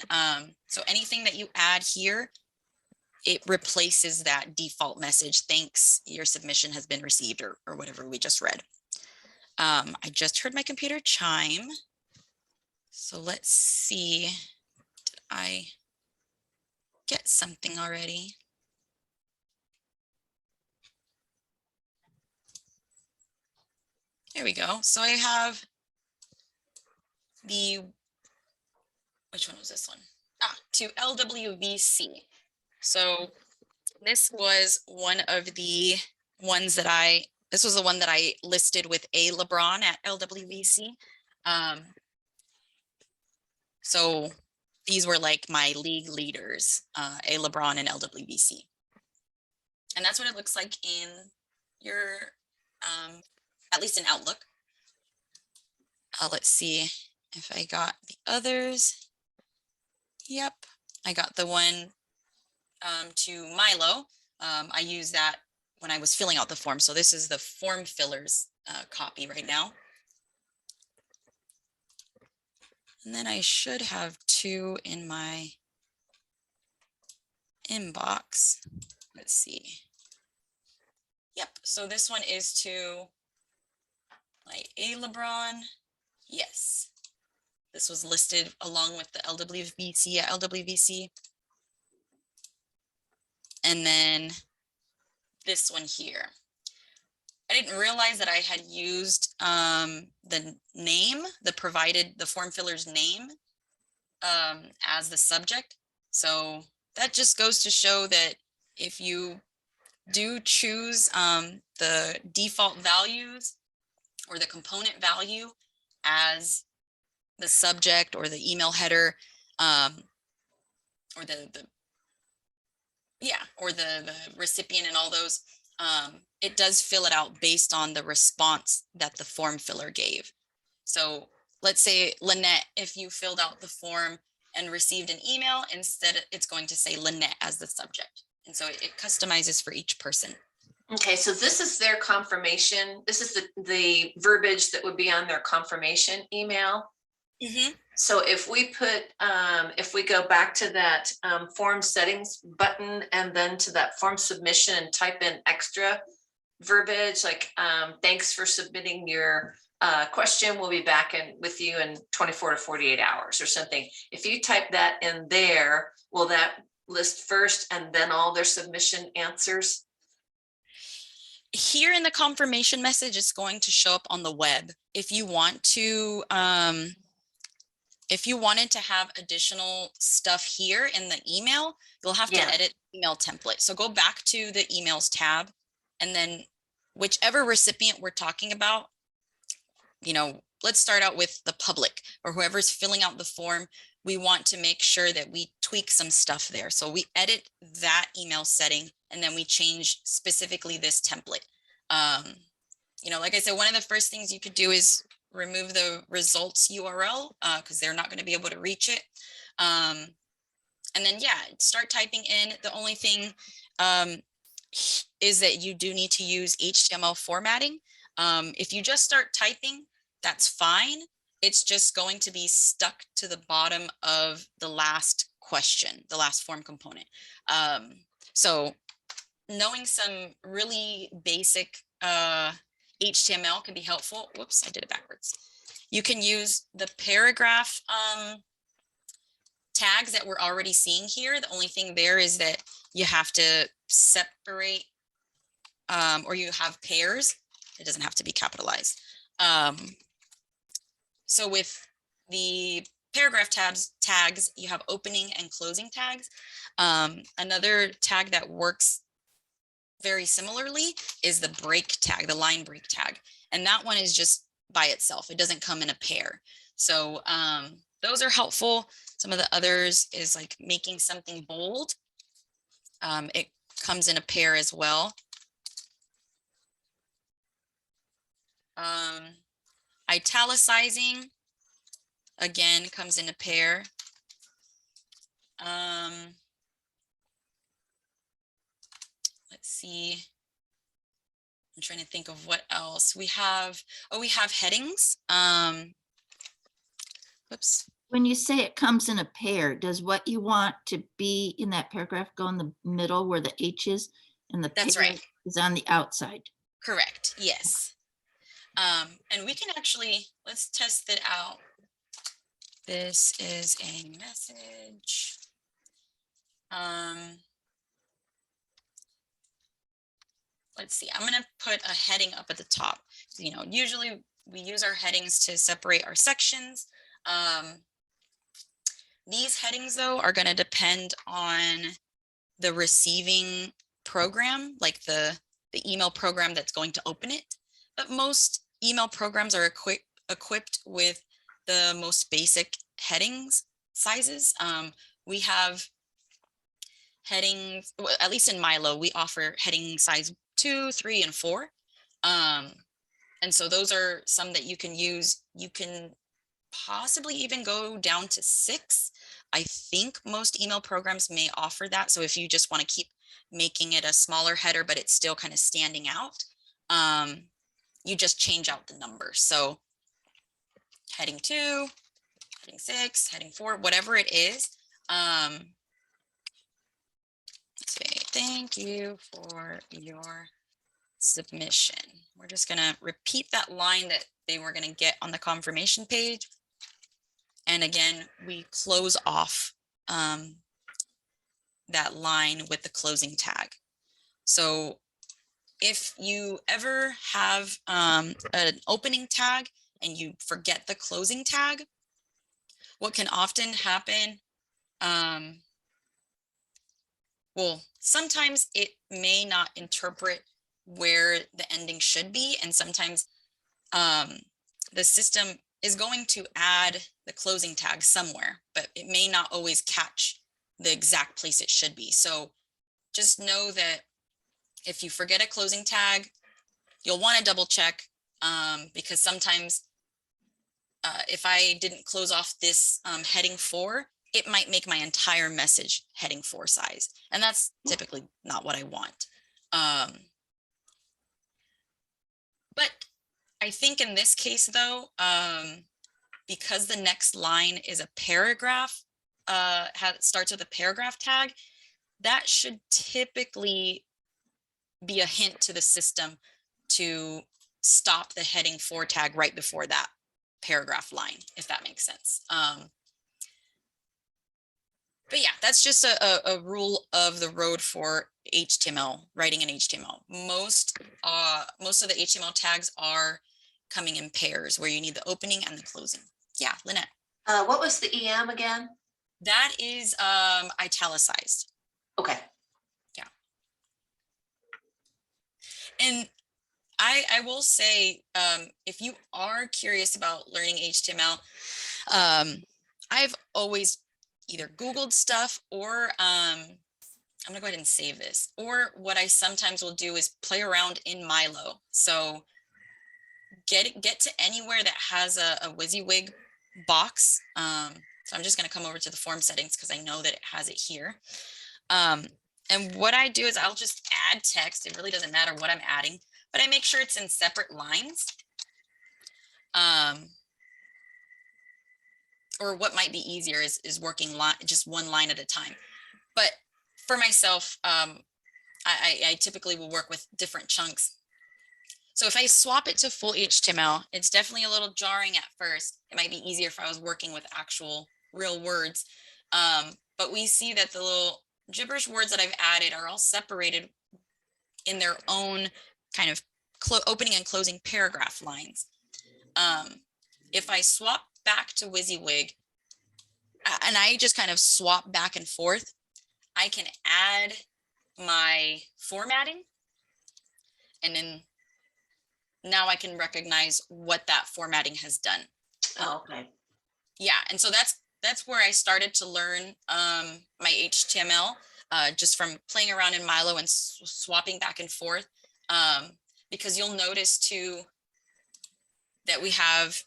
So anything that you add here, it replaces that default message. Thanks, your submission has been received, or whatever we just read. I just heard my computer chime. So let's see, did I get something already? There we go. So I have the, which one was this one? To LWVC. So this was one of the ones that this was the one that I listed with A LeBron at LWVC. So these were like my league leaders, A LeBron and LWVC. And that's what it looks like in your, at least in Outlook. Let's see if I got the others. Yep, I got the one to MyLO. I use that when I was filling out the form. So this is the form fillers copy right now. And then I should have 2 in my inbox. Let's see. Yep, so this one is to my A LeBron. Yes, this was listed along with the LWVC at LWVC. And then this one here. I didn't realize that I had used the name, the form filler's name as the subject. So that just goes to show that if you do choose the default values or the component value as the subject or the email header, or the recipient and all those, it does fill it out based on the response that the form filler gave. So let's say Lynette, if you filled out the form and received an email, instead it's going to say Lynette as the subject. And so it customizes for each person. Okay, so this is their confirmation. This is the verbiage that would be on their confirmation email. Mm-hmm. So if we put, if we go back to that form settings button and then to that form submission and type in extra verbiage, like thanks for submitting your question, we'll be back with you in 24 to 48 hours or something. If you type that in there, will that list first and then all their submission answers? Here in the confirmation message, it's going to show up on the web. If you want to, if you wanted to have additional stuff here in the email, you'll have to edit email template. So go back to the emails tab, and then whichever recipient we're talking about, you know, let's start out with the public or whoever's filling out the form. We want to make sure that we tweak some stuff there. So we edit that email setting, and then we change specifically this template. You know, like I said, one of the first things you could do is remove the results URL because they're not going to be able to reach it. And then, yeah, start typing in. The only thing is that you do need to use HTML formatting. If you just start typing, that's fine. It's just going to be stuck to the bottom of the last question, the last form component. So knowing some really basic HTML can be helpful. Whoops, I did it backwards. You can use the paragraph tags that we're already seeing here. The only thing there is that you have to separate or you have pairs. It doesn't have to be capitalized. So with the paragraph tags, you have opening and closing tags. Another tag that works very similarly is the break tag, the line break tag. And that one is just by itself. It doesn't come in a pair. So those are helpful. Some of the others is like making something bold. It comes in a pair as well. Italicizing, again, comes in a pair. Let's see. I'm trying to think of what else we have. Oh, we have headings. Whoops. When you say it comes in a pair, does what you want to be in that paragraph go in the middle where the H is, and the That's pair right. is on the outside? Correct. Yes. And we can actually, let's test it out. This is a message. Let's see, I'm going to put a heading up at the top. So, you know, usually we use our headings to separate our sections. These headings, though, are going to depend on the receiving program, like the email program that's going to open it. But most email programs are equipped with the most basic headings sizes. We have headings, well, at least in MyLO, we offer heading size 2, 3, and 4. And so those are some that you can use. You can possibly even go down to 6. I think most email programs may offer that. So if you just want to keep making it a smaller header, but it's still kind of standing out, you just change out the number. So heading 2, heading 6, heading 4, whatever it is. Say thank you for your submission. We're just going to repeat that line that they were going to get on the confirmation page. And again, we close off that line with the closing tag. So if you ever have an opening tag and you forget the closing tag, what can often happen well, sometimes it may not interpret where the ending should be. And sometimes the system is going to add the closing tag somewhere, but it may not always catch the exact place it should be. So just know that if you forget a closing tag, you'll want to double check, because sometimes if I didn't close off this heading 4, it might make my entire message heading 4 size. And that's typically not what I want. But I think in this case though, because the next line is a paragraph, starts with a paragraph tag, that should typically be a hint to the system to stop the heading 4 tag right before that paragraph line, if that makes sense. But yeah, that's just a rule of the road for HTML, writing in HTML. Most of the HTML tags are coming in pairs where you need the opening and the closing. Yeah, Lynette. What was the EM again? That is italicized. Okay. Yeah. And I will say, if you are curious about learning HTML, I've always either Googled stuff or I'm gonna go ahead and save this. Or what I sometimes will do is play around in MyLO. So get to anywhere that has a WYSIWYG box. So I'm just gonna come over to the form settings because I know that it has it here. And what I do is I'll just add text. It really doesn't matter what I'm adding, but I make sure it's in separate lines. Or what might be easier is working just one line at a time. But for myself, I typically will work with different chunks. So if I swap it to full HTML, it's definitely a little jarring at first. It might be easier if I was working with actual real words. But we see that the little gibberish words that I've added are all separated in their own kind of opening and closing paragraph lines. If I swap back to WYSIWYG and I just kind of swap back and forth, I can add my formatting, and then now I can recognize what that formatting has done. Oh, okay. Yeah, and so that's where I started to learn my HTML, just from playing around in MyLO and swapping back and forth, because you'll notice too that we have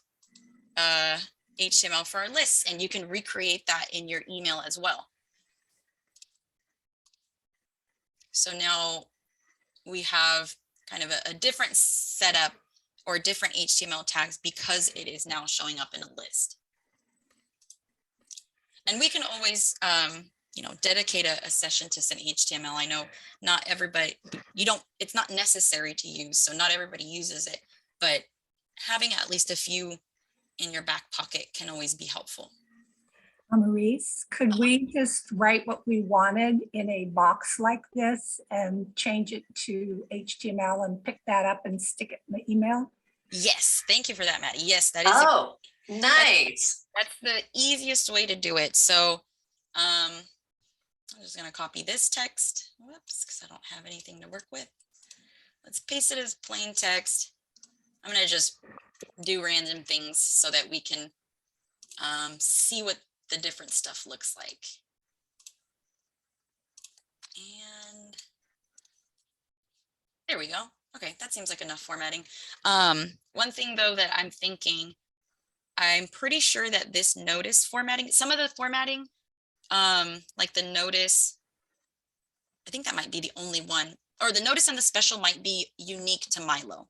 HTML for our lists, and you can recreate that in your email as well. So now we have kind of a different setup or different HTML tags because it is now showing up in a list. And we can always, dedicate a session to some HTML. I know not everybody, it's not necessary to use, so not everybody uses it, but having at least a few in your back pocket can always be helpful. Maurice, could we just write what we wanted in a box like this and change it to HTML and pick that up and stick it in the email? Yes, thank you for that, Maddie. Yes, that is. Oh, nice. That's the easiest way to do it. So I'm just going to copy this text. Whoops, because I don't have anything to work with. Let's paste it as plain text. I'm going to just do random things so that we can see what the different stuff looks like. And there we go. Okay, that seems like enough formatting. One thing though that I'm thinking, I'm pretty sure that this notice formatting, some of the formatting, like the notice, I think that might be the only one, or the notice and the special might be unique to MyLO.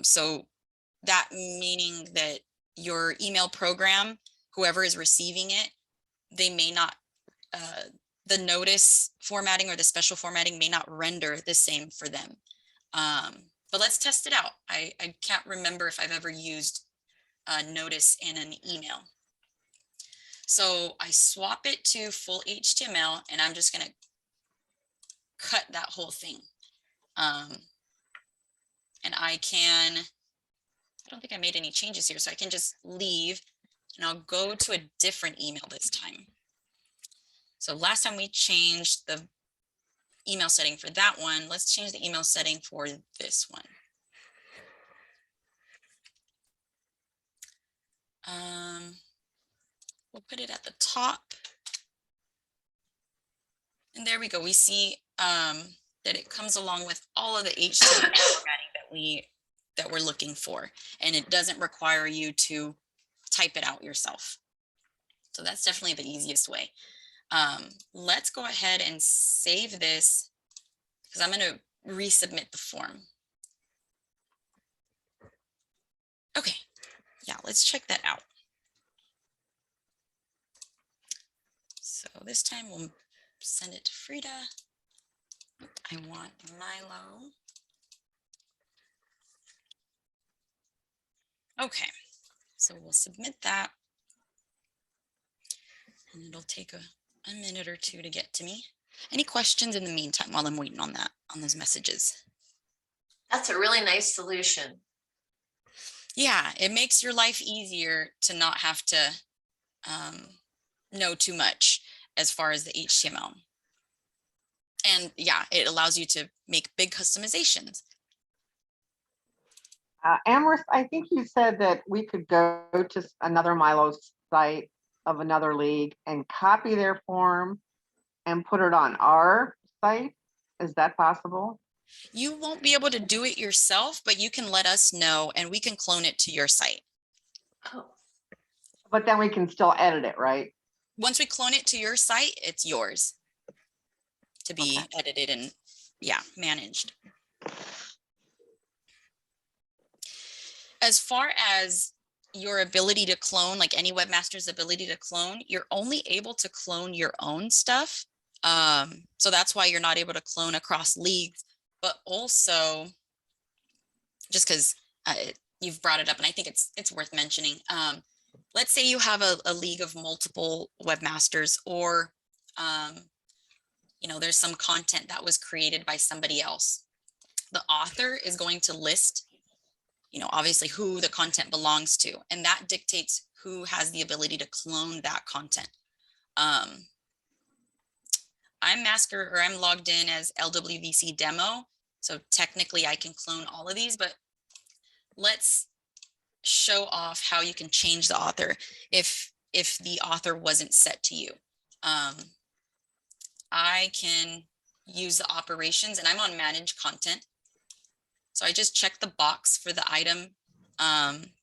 So that meaning that your email program, whoever is receiving it, they may not, the notice formatting or the special formatting may not render the same for them. But let's test it out. I can't remember if I've ever used a notice in an email. So I swap it to full HTML and I'm just gonna cut that whole thing. And I don't think I made any changes here, so I can just leave and I'll go to a different email this time. So last time we changed the email setting for that one. Let's change the email setting for this one. We'll put it at the top. And there we go. We see that it comes along with all of the HTML formatting that we're looking for. And it doesn't require you to type it out yourself. So that's definitely the easiest way. Let's go ahead and save this because I'm going to resubmit the form. Okay, yeah, let's check that out. So this time we'll send it to Frida. I want MyLO. Okay, so we'll submit that. And it'll take a minute or two to get to me. Any questions in the meantime while I'm waiting on that, on those messages? That's a really nice solution. Yeah, it makes your life easier to not have to know too much as far as the HTML. And yeah, it allows you to make big customizations. Amherst, I think you said that we could go to another MyLO site of another league and copy their form and put it on our site. Is that possible? You won't be able to do it yourself, but you can let us know and we can clone it to your site. Oh, But then we can still edit it, right? Once we clone it to your site, it's yours to be edited and yeah, managed. As far as your ability to clone, like any webmaster's ability to clone, you're only able to clone your own stuff. So that's why you're not able to clone across leagues, but also just because you've brought it up and I think it's worth mentioning. Let's say you have a league of multiple webmasters or, you know, there's some content that was created by somebody else. The author is going to list, you know, obviously who the content belongs to, and that dictates who has the ability to clone that content. I'm logged in as LWVC demo. So technically I can clone all of these, but let's show off how you can change the author if the author wasn't set to you. I can use the operations and I'm on manage content. So I just check the box for the item.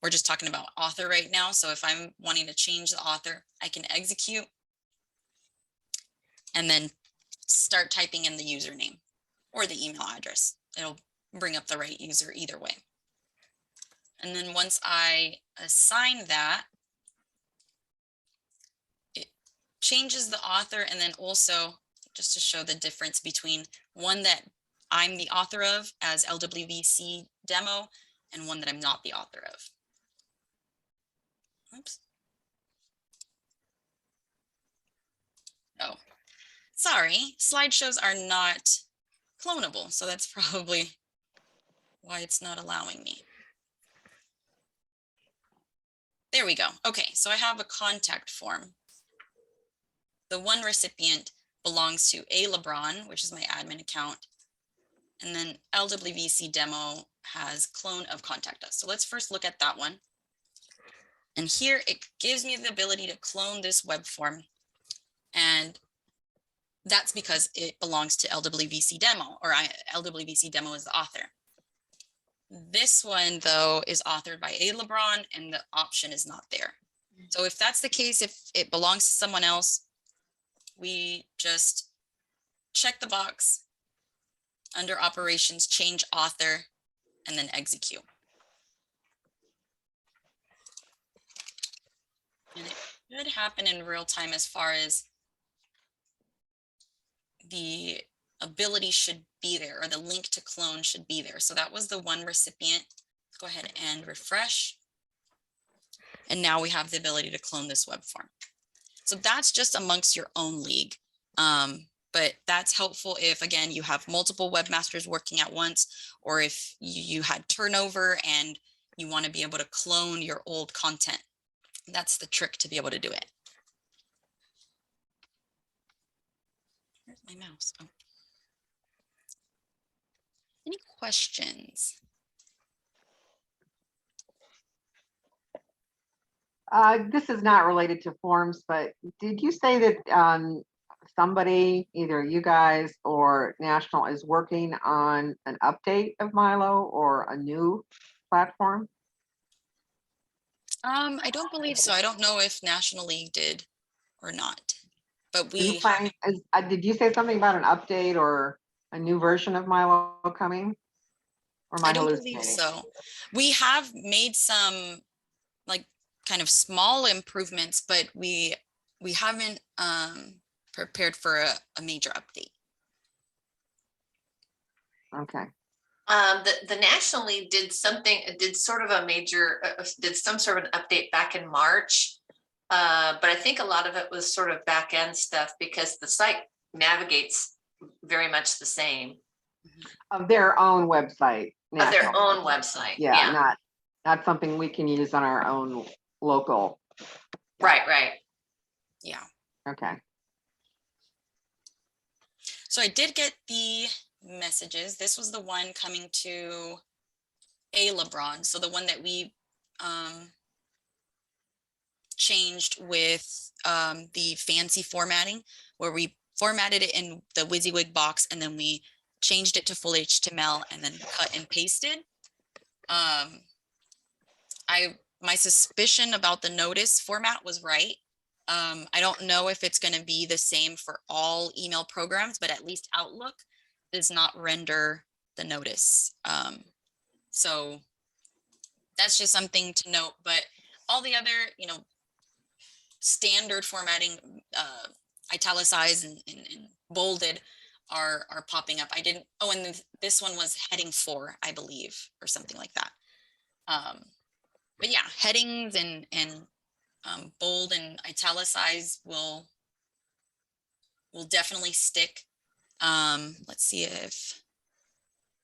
We're just talking about author right now. So if I'm wanting to change the author, I can execute and then start typing in the username or the email address. It'll bring up the right user either way. And then once I assign that, it changes the author and then also just to show the difference between one that I'm the author of as LWVC demo and one that I'm not the author of. Oops. Oh, sorry, slideshows are not clonable. So that's probably why it's not allowing me. There we go. Okay, so I have a contact form. The one recipient belongs to A LeBron, which is my admin account. And then LWVC demo has clone of contact us. So let's first look at that one. And here it gives me the ability to clone this web form. And that's because it belongs to LWVC demo, or LWVC demo is the author. This one though is authored by A LeBron and the option is not there. So if that's the case, if it belongs to someone else, we just check the box under operations, change author, and then execute. And it should happen in real time as far as the ability should be there, or the link to clone should be there. So that was the one recipient. Go ahead and refresh. And now we have the ability to clone this web form. So that's just amongst your own league. But that's helpful if, again, you have multiple webmasters working at once, or if you had turnover and you want to be able to clone your old content. That's the trick to be able to do it. Where's my mouse? Oh. Any questions? This is not related to forms, but did you say that somebody, either you guys or National, is working on an update of MyLO or a new platform? I don't believe so. I don't know if National League did or not, but Are you we planning, did you say something about an update or a new version of MyLO coming? Or am I I don't believe hallucinating? so. We have made some like kind of small improvements, but we haven't prepared for a major update. Okay. The National League did sort of a major, did some sort of an update back in March. But I think a lot of it was sort of back end stuff because the site navigates very much the same. Of their own website. Of their National. own website. Yeah, not something we can use on our own local. Right. Yeah. Okay. So I did get the messages. This was the one coming to a LeBron. So the one that we changed with the fancy formatting, where we formatted it in the WYSIWYG box and then we changed it to full HTML and then cut and pasted. My suspicion about the notice format was right. I don't know if it's going to be the same for all email programs, but at least Outlook does not render the notice. So that's just something to note, but all the other, standard formatting, italicized and bolded are popping up. I didn't, and this one was heading 4, I believe, or something like that. But yeah, headings and bold and italicized will definitely stick. Let's see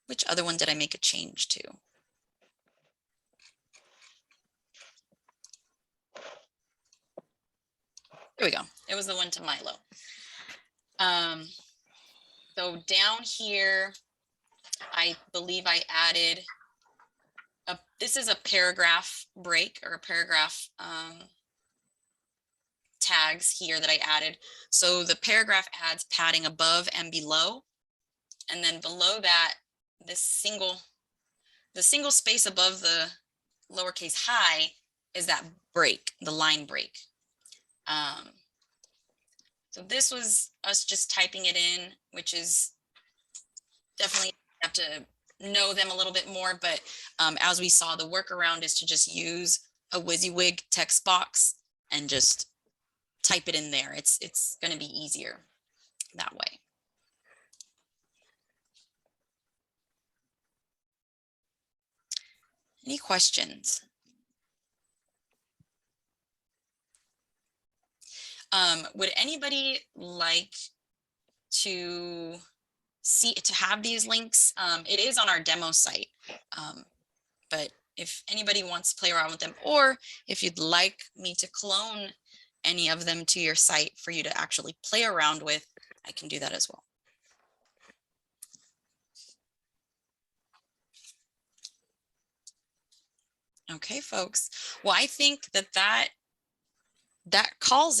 which other one did I make a change to? Here we go. It was the one to MyLO. So down here, I believe I added this is a paragraph break or a paragraph tags here that I added. So the paragraph adds padding above and below. And then below that, the single space above the lowercase high is that break, the line break. So this was us just typing it in, which is definitely have to know them a little bit more. But as we saw, the workaround is to just use a WYSIWYG text box and just type it in there. It's going to be easier that way. Any questions? Would anybody like to have these links? It is on our demo site, but if anybody wants to play around with them, or if you'd like me to clone any of them to your site for you to actually play around with, I can do that as well. Okay, folks. Well, I think that calls it.